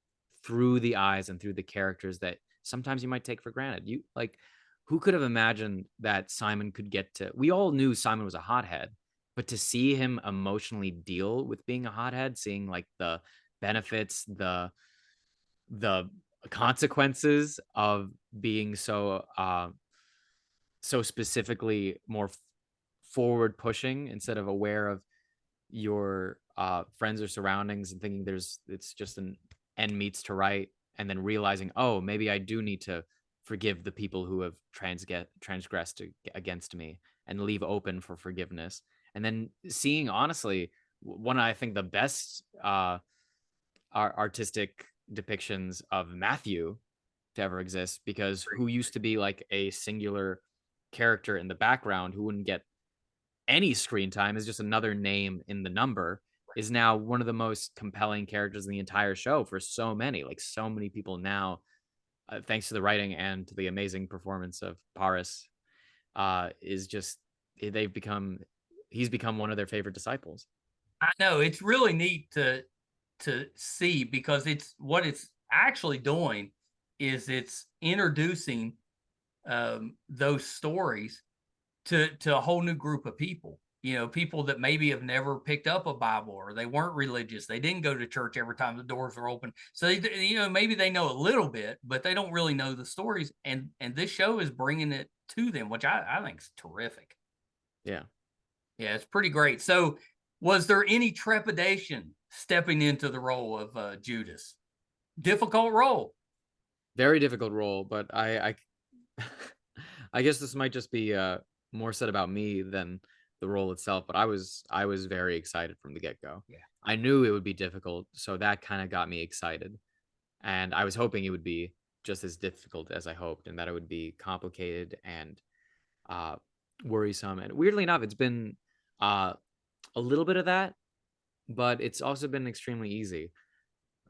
Speaker 2: through the eyes and through the characters that sometimes you might take for granted. You like, who could have imagined that Simon could get to? We all knew Simon was a hothead, but to see him emotionally deal with being a hothead, seeing like the benefits, the consequences of being so specifically more forward pushing instead of aware of your friends or surroundings, and thinking it's just an end meets to right, and then realizing, oh, maybe I do need to forgive the people who have transgressed against me and leave open for forgiveness. And then seeing, honestly, one of, I think, the best artistic depictions of Matthew to ever exist, because who used to be like a singular character in the background who wouldn't get any screen time, is just another name in the number, is now one of the most compelling characters in the entire show for so many, like so many people now, thanks to the writing and to the amazing performance of Paris, is just, they've become, he's become one of their favorite disciples.
Speaker 1: I know, it's really neat to see, because it's what it's actually doing is it's introducing those stories to a whole new group of people. You know, people that maybe have never picked up a Bible, or they weren't religious. They didn't go to church every time the doors were open. So they, you know, maybe they know a little bit, but they don't really know the stories. And this show is bringing it to them, which I think is terrific.
Speaker 2: Yeah.
Speaker 1: Yeah, it's pretty great. So, was there any trepidation stepping into the role of Judas? Difficult role.
Speaker 2: Very difficult role, but I guess this might just be more said about me than the role itself. But I was very excited from the get-go.
Speaker 1: Yeah.
Speaker 2: I knew it would be difficult, so that kind of got me excited. And I was hoping it would be just as difficult as I hoped, and that it would be complicated and uh, worrisome. And weirdly enough, it's been uh, a little bit of that, but it's also been extremely easy,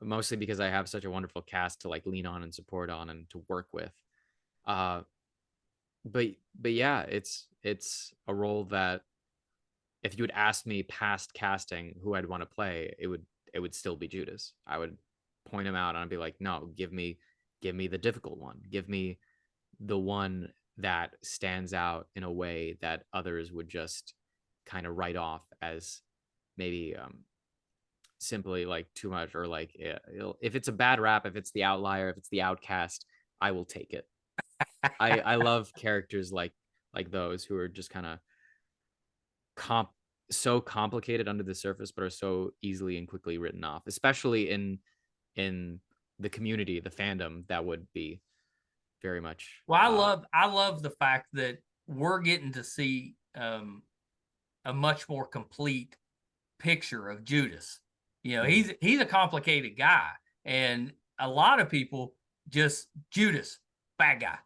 Speaker 2: mostly because I have such a wonderful cast to like lean on and support on and to work with. Uh, but yeah, it's a role that if you had asked me past casting who I'd want to play, it would still be Judas. I would point him out and I'd be like, no, give me the difficult one. Give me the one that stands out in a way that others would just kind of write off as maybe simply like too much, or like, if it's a bad rap, if it's the outlier, if it's the outcast, I will take it. I love characters like those who are just kind of comp so complicated under the surface, but are so easily and quickly written off, especially in the community, the fandom that would be very much.
Speaker 1: Well, I love the fact that we're getting to see a much more complete picture of Judas. You know, he's a complicated guy, and a lot of people just Judas, bad guy.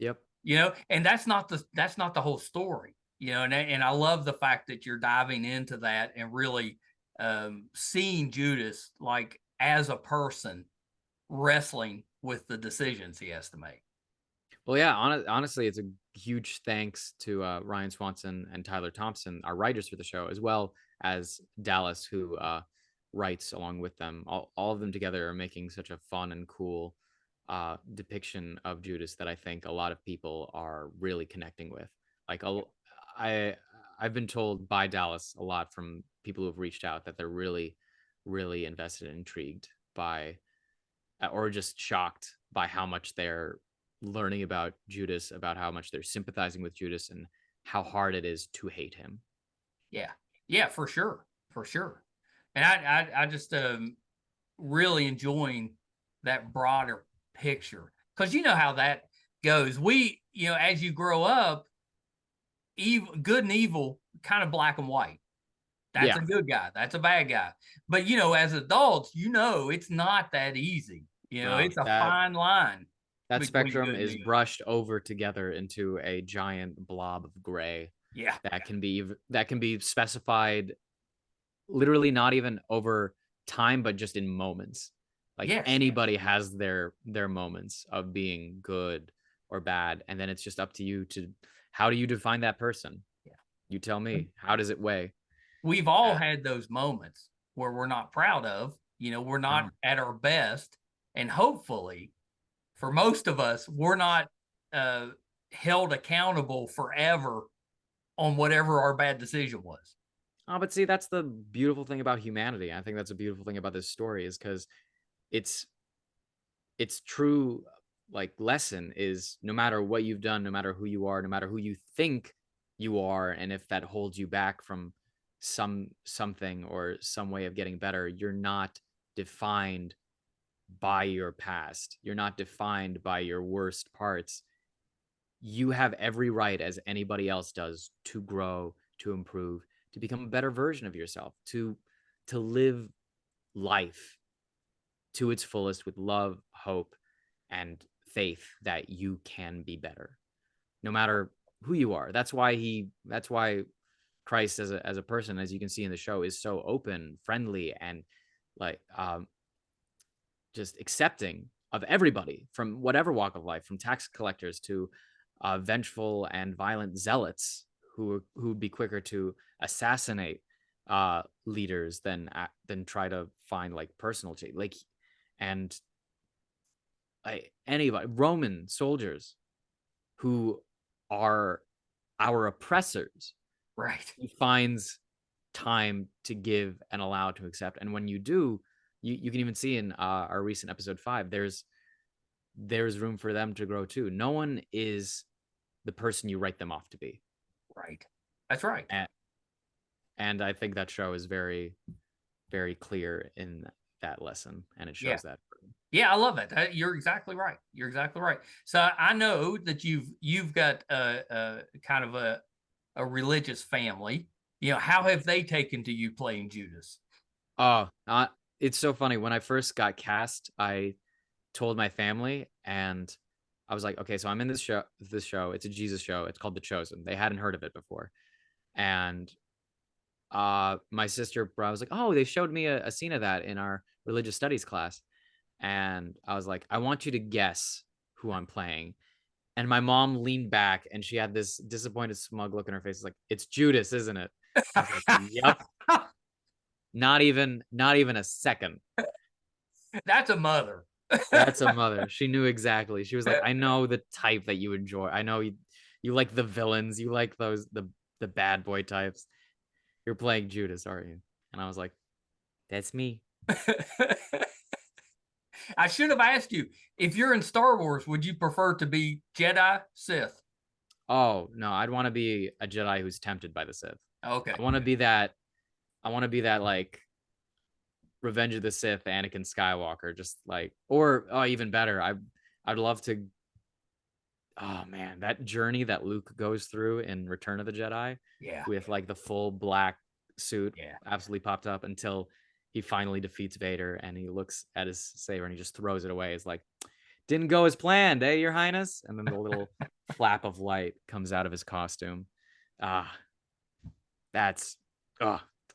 Speaker 2: Yep.
Speaker 1: You know, and that's not the whole story. You know, and I love the fact that you're diving into that and really seeing Judas like as a person wrestling with the decisions he has to make.
Speaker 2: Well, yeah, honestly, it's a huge thanks to Ryan Swanson and Tyler Thompson, our writers for the show, as well as Dallas, who writes along with them. All of them together are making such a fun and cool depiction of Judas that I think a lot of people are really connecting with. Like, I I've been told by Dallas a lot from people who have reached out that they're really, really invested and intrigued by, or just shocked by how much they're learning about Judas, about how much they're sympathizing with Judas, and how hard it is to hate him.
Speaker 1: Yeah, yeah, for sure. And I just really enjoying that broader picture, because you know how that goes. We, you know, as you grow up, evil, good and evil, kind of black and white. That's
Speaker 2: Yeah,
Speaker 1: a good guy. That's a bad guy. But you know, as adults, you know, it's not that easy. You know, it's a
Speaker 2: that
Speaker 1: fine line
Speaker 2: that
Speaker 1: between
Speaker 2: spectrum
Speaker 1: good and
Speaker 2: is
Speaker 1: evil.
Speaker 2: brushed over together into a giant blob of gray
Speaker 1: Yeah.
Speaker 2: that can be specified literally not even over time, but just in moments. Like
Speaker 1: Yes.
Speaker 2: anybody has their moments of being good or bad, and then it's just up to you to, how do you define that person?
Speaker 1: Yeah.
Speaker 2: You tell me. How does it weigh?
Speaker 1: We've all
Speaker 2: Uh,
Speaker 1: had those moments where we're not proud of, you know, we're not
Speaker 2: no.
Speaker 1: at our best. And hopefully, for most of us, we're not uh, held accountable forever on whatever our bad decision was.
Speaker 2: Oh, but see, that's the beautiful thing about humanity. I think that's a beautiful thing about this story, is because it's its true like lesson is, no matter what you've done, no matter who you are, no matter who you think you are, and if that holds you back from something or some way of getting better, you're not defined by your past. You're not defined by your worst parts. You have every right, as anybody else does, to grow, to improve, to become a better version of yourself, to live life to its fullest with love, hope, and faith that you can be better, no matter who you are. That's why Christ as a person, as you can see in the show, is so open, friendly, and like just accepting of everybody from whatever walk of life, from tax collectors to vengeful and violent zealots who would be quicker to assassinate leaders than try to find like personal change. Like, and anybody, Roman soldiers who are our oppressors,
Speaker 1: Right.
Speaker 2: he finds time to give and allow to accept. And when you do, you can even see in our recent episode 5, there's room for them to grow too. No one is the person you write them off to be.
Speaker 1: Right. That's right.
Speaker 2: And I think that show is very, very clear in that lesson, and it shows that.
Speaker 1: Yeah, I love it. You're exactly right. You're exactly right. So I know that you've got a kind of a religious family. You know, how have they taken to you playing Judas?
Speaker 2: Oh, it's so funny. When I first got cast, I told my family, and I was like, okay, so I'm in this show. It's a Jesus show. It's called The Chosen. They hadn't heard of it before. And my sister, I was like, oh, they showed me a scene of that in our religious studies class. And I was like, I want you to guess who I'm playing. And my mom leaned back and she had this disappointed, smug look in her face. Like, it's Judas, isn't it? I was like, yep. Not even a second.
Speaker 1: That's a mother.
Speaker 2: That's a mother. She knew exactly. She was like, I know the type that you enjoy. I know you like the villains. You like those the bad boy types. You're playing Judas, aren't you? And I was like, that's me.
Speaker 1: I should have asked you, if you're in Star Wars, would you prefer to be Jedi, Sith?
Speaker 2: Oh, no, I'd want to be a Jedi who's tempted by the Sith.
Speaker 1: Okay.
Speaker 2: I want to be that. I want to be that, like, Revenge of the Sith Anakin Skywalker, just like, or even better, I'd love to. Oh man, that journey that Luke goes through in Return of the Jedi,
Speaker 1: Yeah.
Speaker 2: with like the full black suit,
Speaker 1: Yeah.
Speaker 2: absolutely popped up, until he finally defeats Vader and he looks at his saber and he just throws it away. It's like, didn't go as planned, eh, Your Highness? And then the little flap of light comes out of his costume. Ah, that's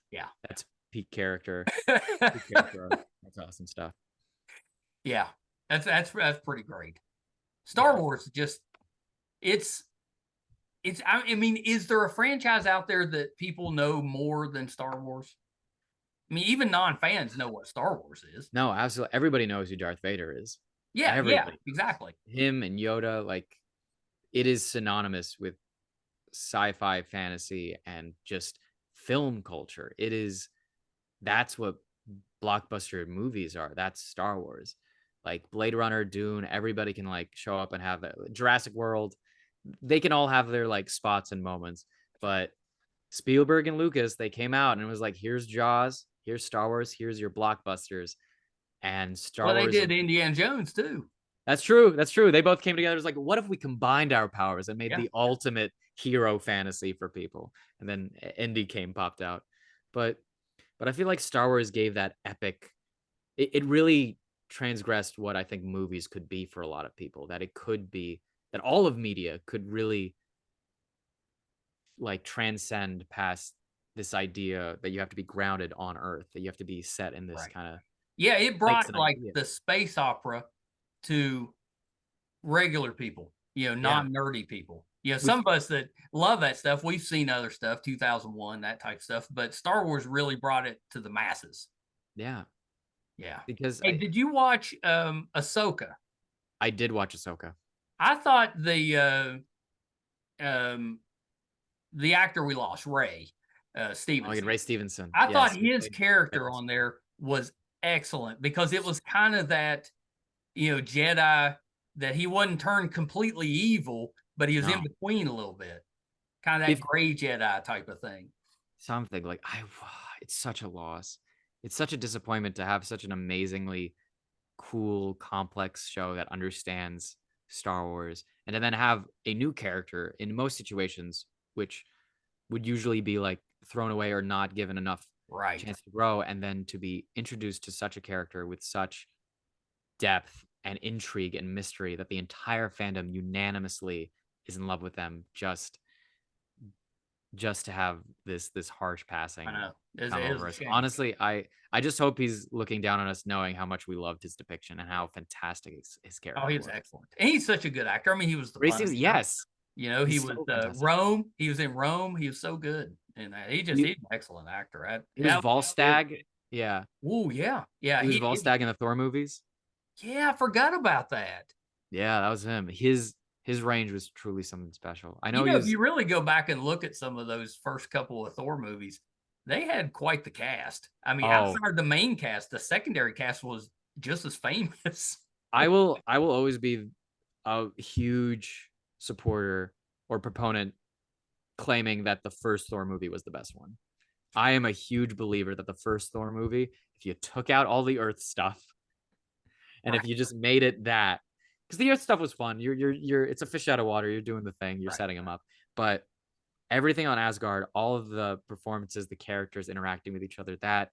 Speaker 1: Yeah.
Speaker 2: that's peak character. Peak character. That's awesome stuff.
Speaker 1: Yeah. That's pretty great. Star Wars just it's I mean, is there a franchise out there that people know more than Star Wars? I mean, even non-fans know what Star Wars is.
Speaker 2: No, absolutely. Everybody knows who Darth Vader is.
Speaker 1: Yeah,
Speaker 2: Everybody.
Speaker 1: exactly.
Speaker 2: Him and Yoda, like, it is synonymous with sci-fi, fantasy, and just film culture. That's what blockbuster movies are. That's Star Wars. Like Blade Runner, Dune, everybody can like show up and have that. Jurassic World, they can all have their like spots and moments. But Spielberg and Lucas, they came out and it was like, here's Jaws, here's Star Wars, here's your blockbusters. And Star
Speaker 1: Well, they
Speaker 2: Wars,
Speaker 1: did Indiana Jones too.
Speaker 2: that's true. That's true. They both came together. It was like, what if we combined our powers and made
Speaker 1: Yeah.
Speaker 2: the ultimate hero fantasy for people? And then Indy popped out. But I feel like Star Wars gave that epic. It really transgressed what I think movies could be for a lot of people. That it could be that all of media could really like transcend past this idea that you have to be grounded on Earth, that you have to be set in this
Speaker 1: Right.
Speaker 2: kind of.
Speaker 1: Yeah, it
Speaker 2: Lights
Speaker 1: brought
Speaker 2: and
Speaker 1: like
Speaker 2: idea.
Speaker 1: the space opera to regular people, you know,
Speaker 2: Yeah.
Speaker 1: non-nerdy people. You know, some of us that love that stuff, we've seen other stuff, 2001, that type of stuff, but Star Wars really brought it to the masses.
Speaker 2: Yeah.
Speaker 1: Yeah.
Speaker 2: Because
Speaker 1: Hey, did you watch Ahsoka?
Speaker 2: I did watch Ahsoka.
Speaker 1: I thought the actor we lost, Ray Stevenson.
Speaker 2: Ray Stevenson.
Speaker 1: I thought
Speaker 2: Yes,
Speaker 1: his character on there was excellent because it was kind of that, you know, Jedi that he wasn't turned completely evil, but he was in between a little bit, kind of that gray Jedi type of thing.
Speaker 2: Something like it's such a loss. It's such a disappointment to have such an amazingly cool, complex show that understands Star Wars, and to then have a new character in most situations, which would usually be like thrown away or not given enough
Speaker 1: Right.
Speaker 2: chance to grow, and then to be introduced to such a character with such depth and intrigue and mystery that the entire fandom unanimously is in love with them, just to have this harsh
Speaker 1: I
Speaker 2: passing
Speaker 1: know.
Speaker 2: come
Speaker 1: It is
Speaker 2: over
Speaker 1: a
Speaker 2: us.
Speaker 1: shame.
Speaker 2: Honestly, I just hope he's looking down on us knowing how much we loved his depiction and how fantastic his
Speaker 1: Oh,
Speaker 2: character
Speaker 1: he was
Speaker 2: was.
Speaker 1: excellent. And he's such a good actor. I mean, he was the
Speaker 2: Racing,
Speaker 1: Punisher.
Speaker 2: yes,
Speaker 1: You know, he
Speaker 2: he's
Speaker 1: was
Speaker 2: so fantastic.
Speaker 1: Rome. He was in Rome. He was so good. And he's
Speaker 2: He,
Speaker 1: an excellent actor.
Speaker 2: he was Volstagg. Yeah,
Speaker 1: Oh, yeah. Yeah.
Speaker 2: he was Volstagg in the Thor movies.
Speaker 1: Yeah, I forgot about that.
Speaker 2: Yeah, that was him. His range was truly something special. I know
Speaker 1: You
Speaker 2: he
Speaker 1: know, if
Speaker 2: was.
Speaker 1: you really go back and look at some of those first couple of Thor movies, they had quite the cast. I mean,
Speaker 2: Oh,
Speaker 1: outside the main cast, the secondary cast was just as famous.
Speaker 2: I will always be a huge supporter or proponent claiming that the first Thor movie was the best one. I am a huge believer that the first Thor movie, if you took out all the Earth stuff and
Speaker 1: Right.
Speaker 2: if you just made it that, because the Earth stuff was fun. You're it's a fish out of water. You're doing the thing. You're
Speaker 1: Right.
Speaker 2: setting them up, but everything on Asgard, all of the performances, the characters interacting with each other, that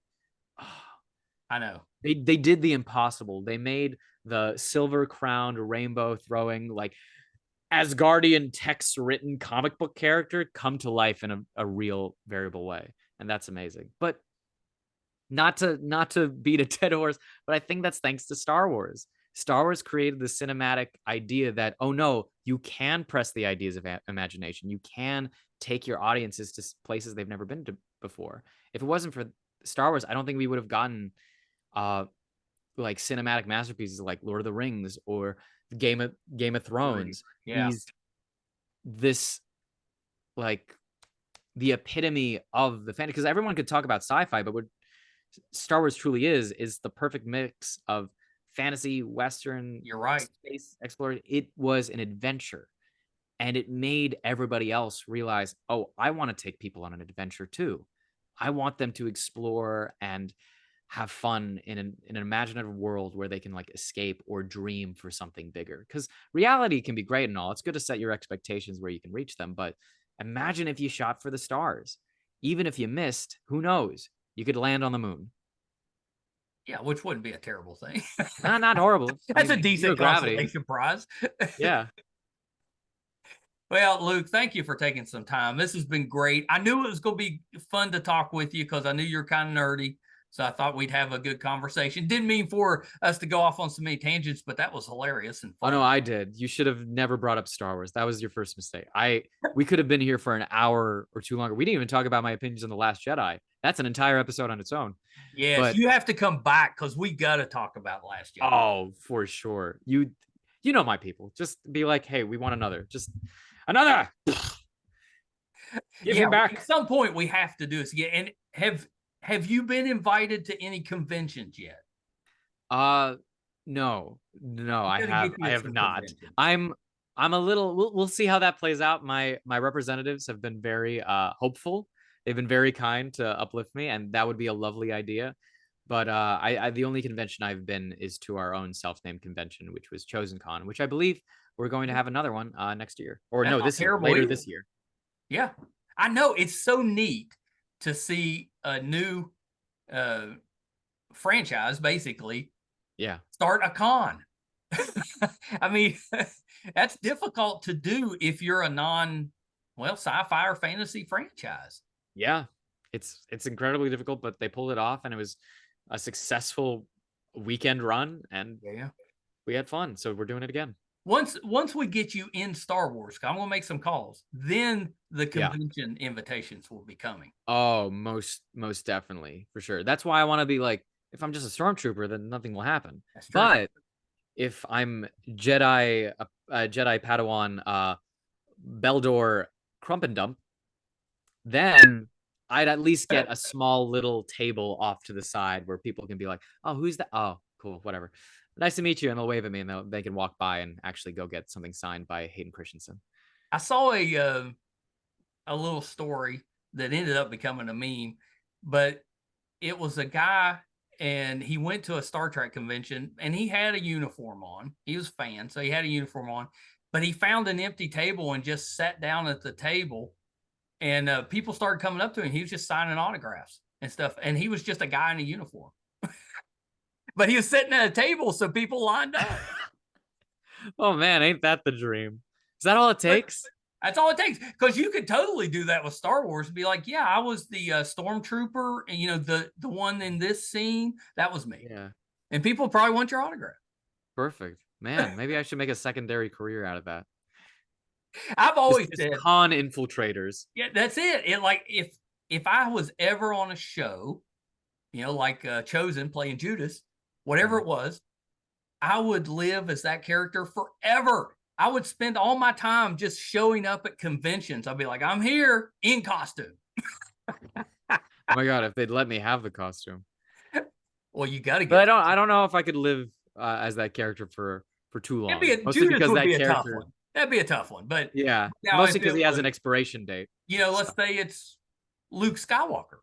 Speaker 2: oh,
Speaker 1: I know.
Speaker 2: they did the impossible. They made the silver crowned rainbow throwing like Asgardian text written comic book character come to life in a real variable way, and that's amazing. But not to beat a dead horse, but I think that's thanks to Star Wars. Star Wars created the cinematic idea that, oh no, you can press the ideas of imagination. You can take your audiences to places they've never been to before. If it wasn't for Star Wars, I don't think we would have gotten uh like cinematic masterpieces like Lord of the Rings or Game of Thrones.
Speaker 1: Yeah.
Speaker 2: These this like the epitome of the fan, because everyone could talk about sci-fi, but what Star Wars truly is the perfect mix of fantasy, Western,
Speaker 1: You're right.
Speaker 2: space exploration. It was an adventure, and it made everybody else realize, oh, I want to take people on an adventure too. I want them to explore and have fun in an imaginative world where they can like escape or dream for something bigger. Because reality can be great and all. It's good to set your expectations where you can reach them, but imagine if you shot for the stars. Even if you missed, who knows? You could land on the moon.
Speaker 1: Yeah, which wouldn't be a terrible thing.
Speaker 2: Not horrible.
Speaker 1: That's a decent
Speaker 2: gravity.
Speaker 1: consolation prize.
Speaker 2: Yeah.
Speaker 1: Well, Luke, thank you for taking some time. This has been great. I knew it was going to be fun to talk with you because I knew you're kind of nerdy. So I thought we'd have a good conversation. Didn't mean for us to go off on so many tangents, but that was hilarious and fun.
Speaker 2: Oh no, I did. You should have never brought up Star Wars. That was your first mistake. We could have been here for an hour or two longer. We didn't even talk about my opinions on The Last Jedi. That's an entire episode on its own.
Speaker 1: Yes,
Speaker 2: but
Speaker 1: you have to come back because we got to talk about Last Jedi.
Speaker 2: Oh, for sure. You know my people. Just be like, hey, we want another. Just another. Give him back.
Speaker 1: At some point, we have to do this again. And have you been invited to any conventions yet?
Speaker 2: No, I have not.
Speaker 1: Conventions.
Speaker 2: I'm a little. We'll see how that plays out. My representatives have been very hopeful. They've been very kind to uplift me, and that would be a lovely idea. But I the only convention I've been is to our own self-named convention, which was Chosen Con, which I believe we're going to have another one next year, or
Speaker 1: That's
Speaker 2: no, this year, later this year.
Speaker 1: Yeah, I know. It's so neat to see a new franchise, basically.
Speaker 2: Yeah,
Speaker 1: start a con. I mean, that's difficult to do if you're a sci-fi or fantasy franchise.
Speaker 2: Yeah, it's incredibly difficult, but they pulled it off, and it was a successful weekend run, and we had fun. So we're doing it again.
Speaker 1: Once we get you in Star Wars, I'm gonna make some calls. Then the convention invitations will be coming.
Speaker 2: Oh, most definitely, for sure. That's why I want to be like, if I'm just a stormtrooper, then nothing will happen.
Speaker 1: That's true.
Speaker 2: But if I'm Jedi Padawan, Beldor Crumpendump, then I'd at least get a small little table off to the side where people can be like, oh, who's that? Oh, cool, whatever. Nice to meet you. And they'll wave at me, and they can walk by and actually go get something signed by Hayden Christensen.
Speaker 1: I saw a little story that ended up becoming a meme, but it was a guy and he went to a Star Trek convention, and he had a uniform on. He was a fan, so he had a uniform on, but he found an empty table and just sat down at the table, and people started coming up to him. He was just signing autographs and stuff, and he was just a guy in a uniform. But he was sitting at a table, so people lined up.
Speaker 2: Oh man, ain't that the dream? Is that all it takes?
Speaker 1: That's all it takes, because you could totally do that with Star Wars and be like, yeah, I was the stormtrooper, and the one in this scene, that was me.
Speaker 2: Yeah.
Speaker 1: And people probably want your autograph.
Speaker 2: Perfect. Man, maybe I should make a secondary career out of that.
Speaker 1: I've always said
Speaker 2: con infiltrators.
Speaker 1: Yeah, that's it. It like if I was ever on a show, like Chosen playing Judas, whatever it was, I would live as that character forever. I would spend all my time just showing up at conventions. I'd be like, I'm here in costume.
Speaker 2: Oh my God, if they'd let me have the costume.
Speaker 1: Well, you got to get.
Speaker 2: But I don't know if I could live as that character for too long.
Speaker 1: Mostly because that character. That'd be a tough one. But
Speaker 2: yeah, mostly because he has an expiration date.
Speaker 1: Let's say it's Luke Skywalker.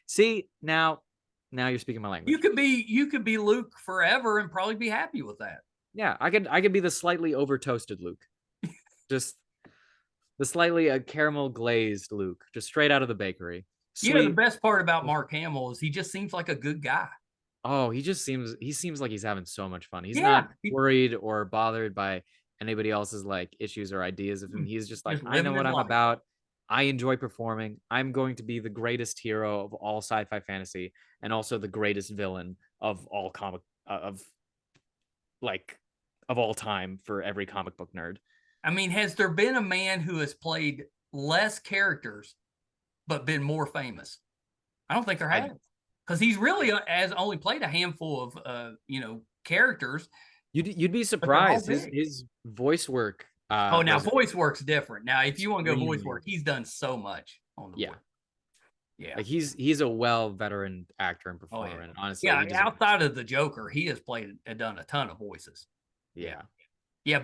Speaker 2: See, now you're speaking my language.
Speaker 1: You could be Luke forever and probably be happy with that.
Speaker 2: Yeah, I could be the slightly over toasted Luke. Just the slightly caramel glazed Luke, just straight out of the bakery.
Speaker 1: Sweet. The best part about Mark Hamill is he just seems like a good guy.
Speaker 2: Oh, he seems like he's having so much fun. He's not worried or bothered by anybody else's like issues or ideas of him. He's just like, I know what I'm about. I enjoy performing. I'm going to be the greatest hero of all sci-fi fantasy, and also the greatest villain of all of all time for every comic book nerd.
Speaker 1: I mean, has there been a man who has played less characters but been more famous? I don't think there has, because he's really has only played a handful of characters.
Speaker 2: You'd be surprised. His voice work.
Speaker 1: Now voice work's different. Now, if you want to go voice work, he's done so much on the board. Yeah,
Speaker 2: like he's a veteran actor and performer. And honestly,
Speaker 1: outside of the Joker, he has done a ton of voices. Yeah,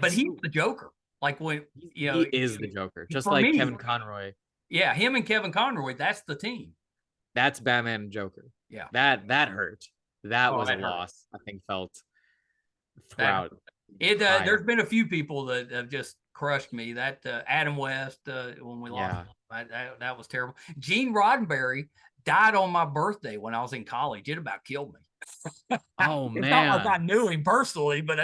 Speaker 1: but he's the Joker. Like when
Speaker 2: he is the Joker, just like Kevin Conroy.
Speaker 1: Yeah, him and Kevin Conroy, that's the team.
Speaker 2: That's Batman and Joker.
Speaker 1: Yeah,
Speaker 2: that hurt. That was a loss. I think felt throughout.
Speaker 1: There's been a few people that have just crushed me. That Adam West, when we lost, that was terrible. Gene Roddenberry died on my birthday when I was in college. It about killed me.
Speaker 2: Oh man!
Speaker 1: It's not like I knew him personally, but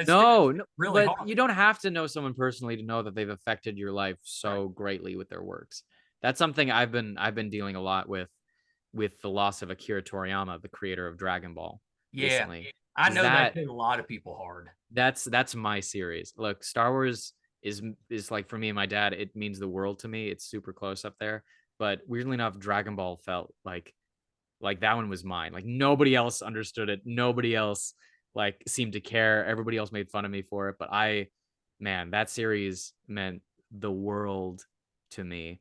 Speaker 2: really. But you don't have to know someone personally to know that they've affected your life so greatly with their works. That's something I've been dealing a lot with the loss of Akira Toriyama, the creator of Dragon Ball. Recently.
Speaker 1: I know that hit a lot of people hard.
Speaker 2: That's my series. Look, Star Wars is like, for me and my dad, it means the world to me. It's super close up there. But weirdly enough, Dragon Ball felt like that one was mine. Like nobody else understood it. Nobody else like seemed to care. Everybody else made fun of me for it. But that series meant the world to me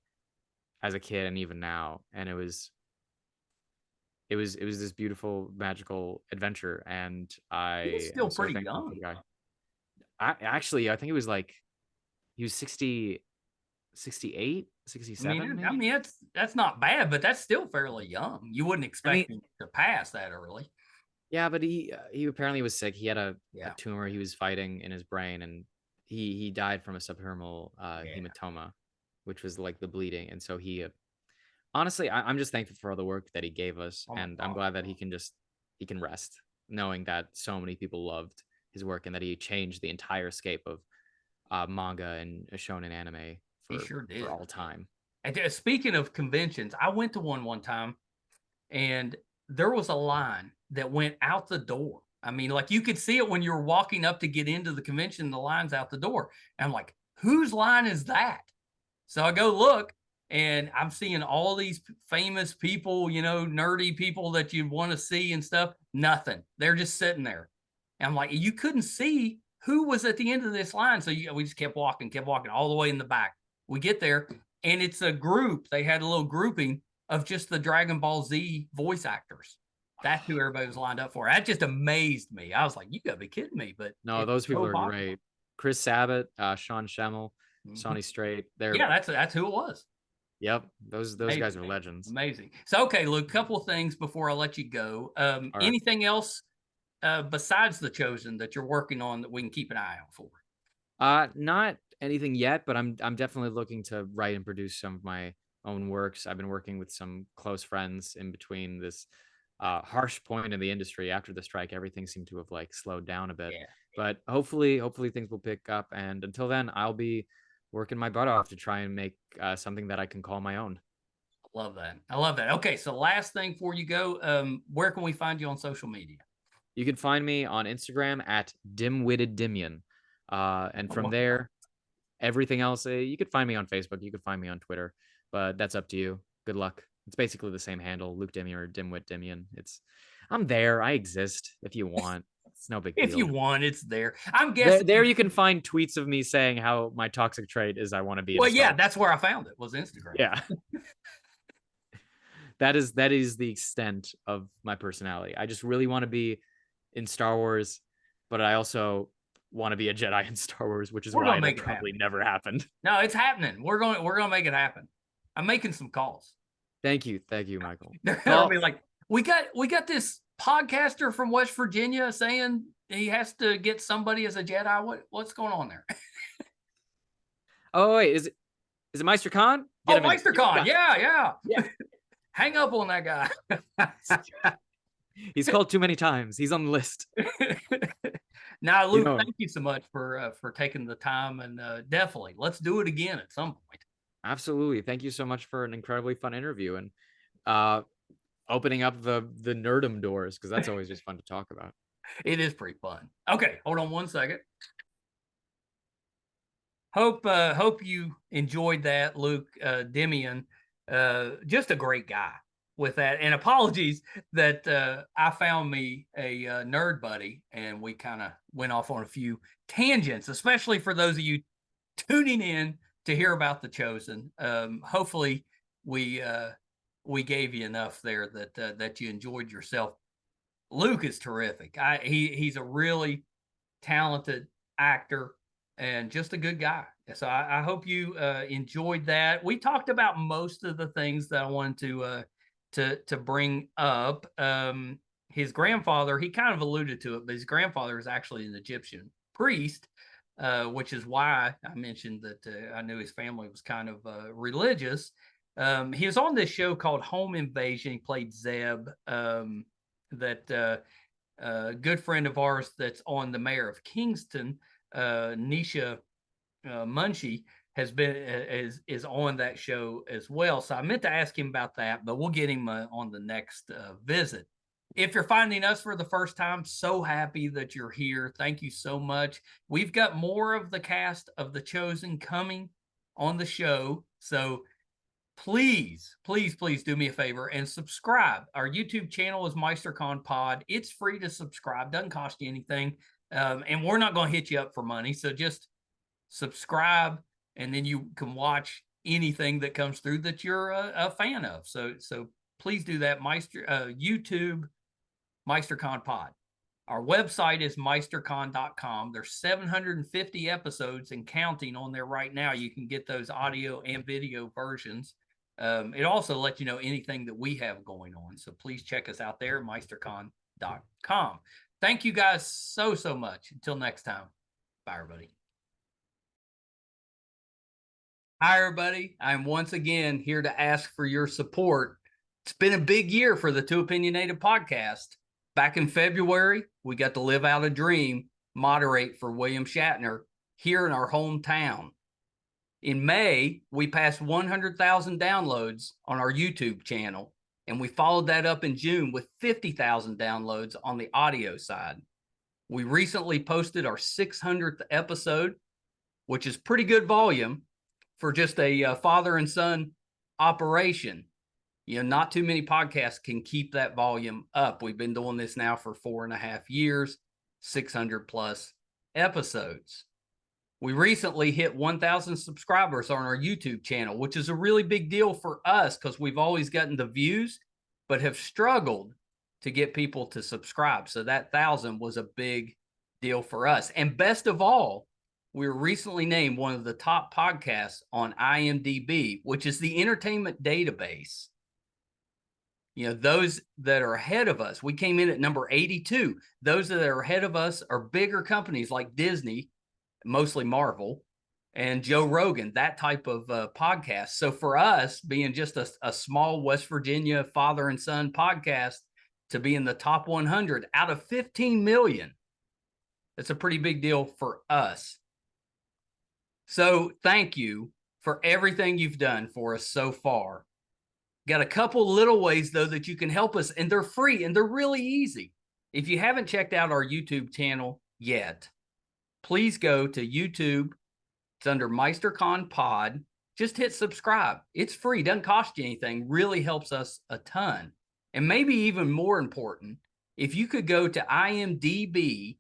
Speaker 2: as a kid and even now. And it was this beautiful, magical adventure. And
Speaker 1: He's still pretty young.
Speaker 2: I think it was like he was 60, 68, 67.
Speaker 1: I mean that's not bad, but that's still fairly young. You wouldn't expect him to pass that early.
Speaker 2: Yeah, but he apparently was sick. He had a tumor he was fighting in his brain, and he died from a subdermal hematoma, which was like the bleeding. And so he honestly, I'm just thankful for all the work that he gave us, and I'm glad that he can rest knowing that so many people loved his work and that he changed the entire scape of manga and shonen anime for all time.
Speaker 1: And speaking of conventions, I went to one time, and there was a line that went out the door. I mean, like you could see it when you were walking up to get into the convention, the line's out the door. And I'm like, whose line is that? So I go look, and I'm seeing all these famous people, nerdy people that you want to see and stuff. Nothing. They're just sitting there. And I'm like, you couldn't see who was at the end of this line. So we just kept walking all the way in the back. We get there, and it's a group. They had a little grouping of just the Dragon Ball Z voice actors. That's who everybody was lined up for. That just amazed me. I was like, you gotta be kidding me. But
Speaker 2: no, those people are great. Chris Sabat, Sean Schemmel, Sonny Strait.
Speaker 1: That's who it was.
Speaker 2: Yep, those guys are legends.
Speaker 1: Amazing. So, okay, Luke, couple of things before I let you go.
Speaker 2: All right.
Speaker 1: Anything else besides The Chosen that you're working on that we can keep an eye out for?
Speaker 2: Not anything yet, but I'm definitely looking to write and produce some of my own works. I've been working with some close friends in between this harsh point in the industry. After the strike, everything seemed to have like slowed down a bit.
Speaker 1: Yeah.
Speaker 2: But hopefully things will pick up. And until then, I'll be working my butt off to try and make something that I can call my own.
Speaker 1: Love that. I love that. Okay, so last thing before you go, where can we find you on social media?
Speaker 2: You can find me on Instagram at Dimwitted Dimyan. And from there, everything else, you could find me on Facebook. You could find me on Twitter, but that's up to you. Good luck. It's basically the same handle, Luke Dimyan or Dimwit Dimyan. I'm there. I exist if you want. It's no big deal.
Speaker 1: If you want, it's there. I'm guessing
Speaker 2: there you can find tweets of me saying how my toxic trait is I want to be.
Speaker 1: Well, yeah, that's where I found it, was Instagram.
Speaker 2: Yeah. that is the extent of my personality. I just really want to be in Star Wars, but I also want to be a Jedi in Star Wars, which is why it'll probably never happened.
Speaker 1: No, it's happening. We're gonna make it happen. I'm making some calls.
Speaker 2: Thank you, Michael.
Speaker 1: They'll be like, we got this podcaster from West Virginia saying he has to get somebody as a Jedi. What's going on there?
Speaker 2: Oh wait, is it Meister Khan?
Speaker 1: Meister Khan. Yeah. Hang up on that guy.
Speaker 2: He's called too many times. He's on the list.
Speaker 1: Now, Luke, thank you so much for taking the time, and definitely let's do it again at some point.
Speaker 2: Absolutely. Thank you so much for an incredibly fun interview and opening up the nerdum doors, because that's always just fun to talk about.
Speaker 1: It is pretty fun. Okay, hold on one second. Hope you enjoyed that, Luke Dimyan. Just a great guy with that. And apologies that I found me a nerd buddy and we kind of went off on a few tangents, especially for those of you tuning in to hear about The Chosen. Hopefully we gave you enough there that you enjoyed yourself. Luke is terrific. He's a really talented actor and just a good guy. So I hope you enjoyed that. We talked about most of the things that I wanted to bring up. His grandfather, he kind of alluded to it, but his grandfather is actually an Egyptian priest, which is why I mentioned that I knew his family was kind of religious. He was on this show called Home Invasion. He played Zeb, that good friend of ours that's on the mayor of Kingston, Nisha Munchie, has been is on that show as well. So I meant to ask him about that, but we'll get him on the next visit. If you're finding us for the first time, so happy that you're here. Thank you so much. We've got more of the cast of The Chosen coming on the show. So please do me a favor and subscribe. Our YouTube channel is MeisterCon Pod. It's free to subscribe. Doesn't cost you anything. And we're not going to hit you up for money. So just subscribe, and then you can watch anything that comes through that you're a fan of. So please do that. YouTube, MeisterCon Pod. Our website is meistercon.com. There's 750 episodes and counting on there right now. You can get those audio and video versions. It also lets you know anything that we have going on. So please check us out there, meistercon.com. Thank you guys so much. Until next time. Bye, everybody. Hi, everybody. I'm once again here to ask for your support. It's been a big year for the Too Opinionated podcast. Back in February, we got to live out a dream, moderate for William Shatner here in our hometown. In May, we passed 100,000 downloads on our YouTube channel, and we followed that up in June with 50,000 downloads on the audio side. We recently posted our 600th episode, which is pretty good volume for just a father and son operation. You know, not too many podcasts can keep that volume up. We've been doing this now for 4.5 years, 600 plus episodes. We recently hit 1,000 subscribers on our YouTube channel, which is a really big deal for us because we've always gotten the views, but have struggled to get people to subscribe. So that 1,000 was a big deal for us. And best of all, we were recently named one of the top podcasts on IMDb, which is the entertainment database. You know, those that are ahead of us, we came in at number 82. Those that are ahead of us are bigger companies like Disney, mostly Marvel, and Joe Rogan, that type of podcast. So for us, being just a small West Virginia father and son podcast, to be in the top 100 out of 15 million, it's a pretty big deal for us. So thank you for everything you've done for us so far. Got a couple little ways, though, that you can help us, and they're free and they're really easy. If you haven't checked out our YouTube channel yet, please go to YouTube. It's under MeisterCon Pod. Just hit subscribe. It's free, doesn't cost you anything, really helps us a ton. And maybe even more important, if you could go to imdb.com,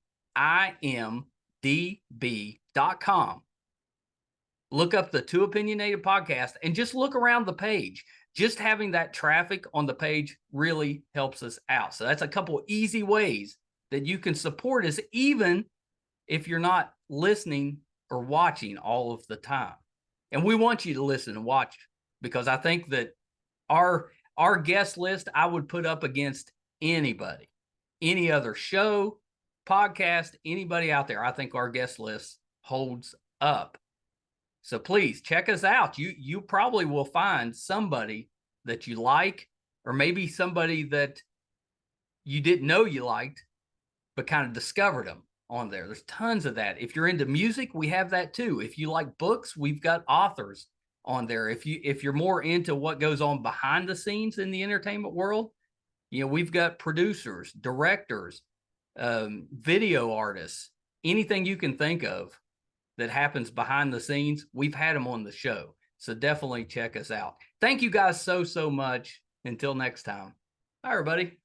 Speaker 1: look up the Too Opinionated podcast, and just look around the page. Just having that traffic on the page really helps us out. So that's a couple easy ways that you can support us, even if you're not listening or watching all of the time. And we want you to listen and watch, because I think that our guest list, I would put up against anybody, any other show, podcast, anybody out there. I think our guest list holds up. So please check us out. You probably will find somebody that you like, or maybe somebody that you didn't know you liked, but kind of discovered them on there. There's tons of that. If you're into music, we have that too. If you like books, we've got authors on there. If you're more into what goes on behind the scenes in the entertainment world, you know, we've got producers, directors, video artists, anything you can think of that happens behind the scenes, we've had them on the show. So definitely check us out. Thank you guys so much. Until next time. Bye, everybody.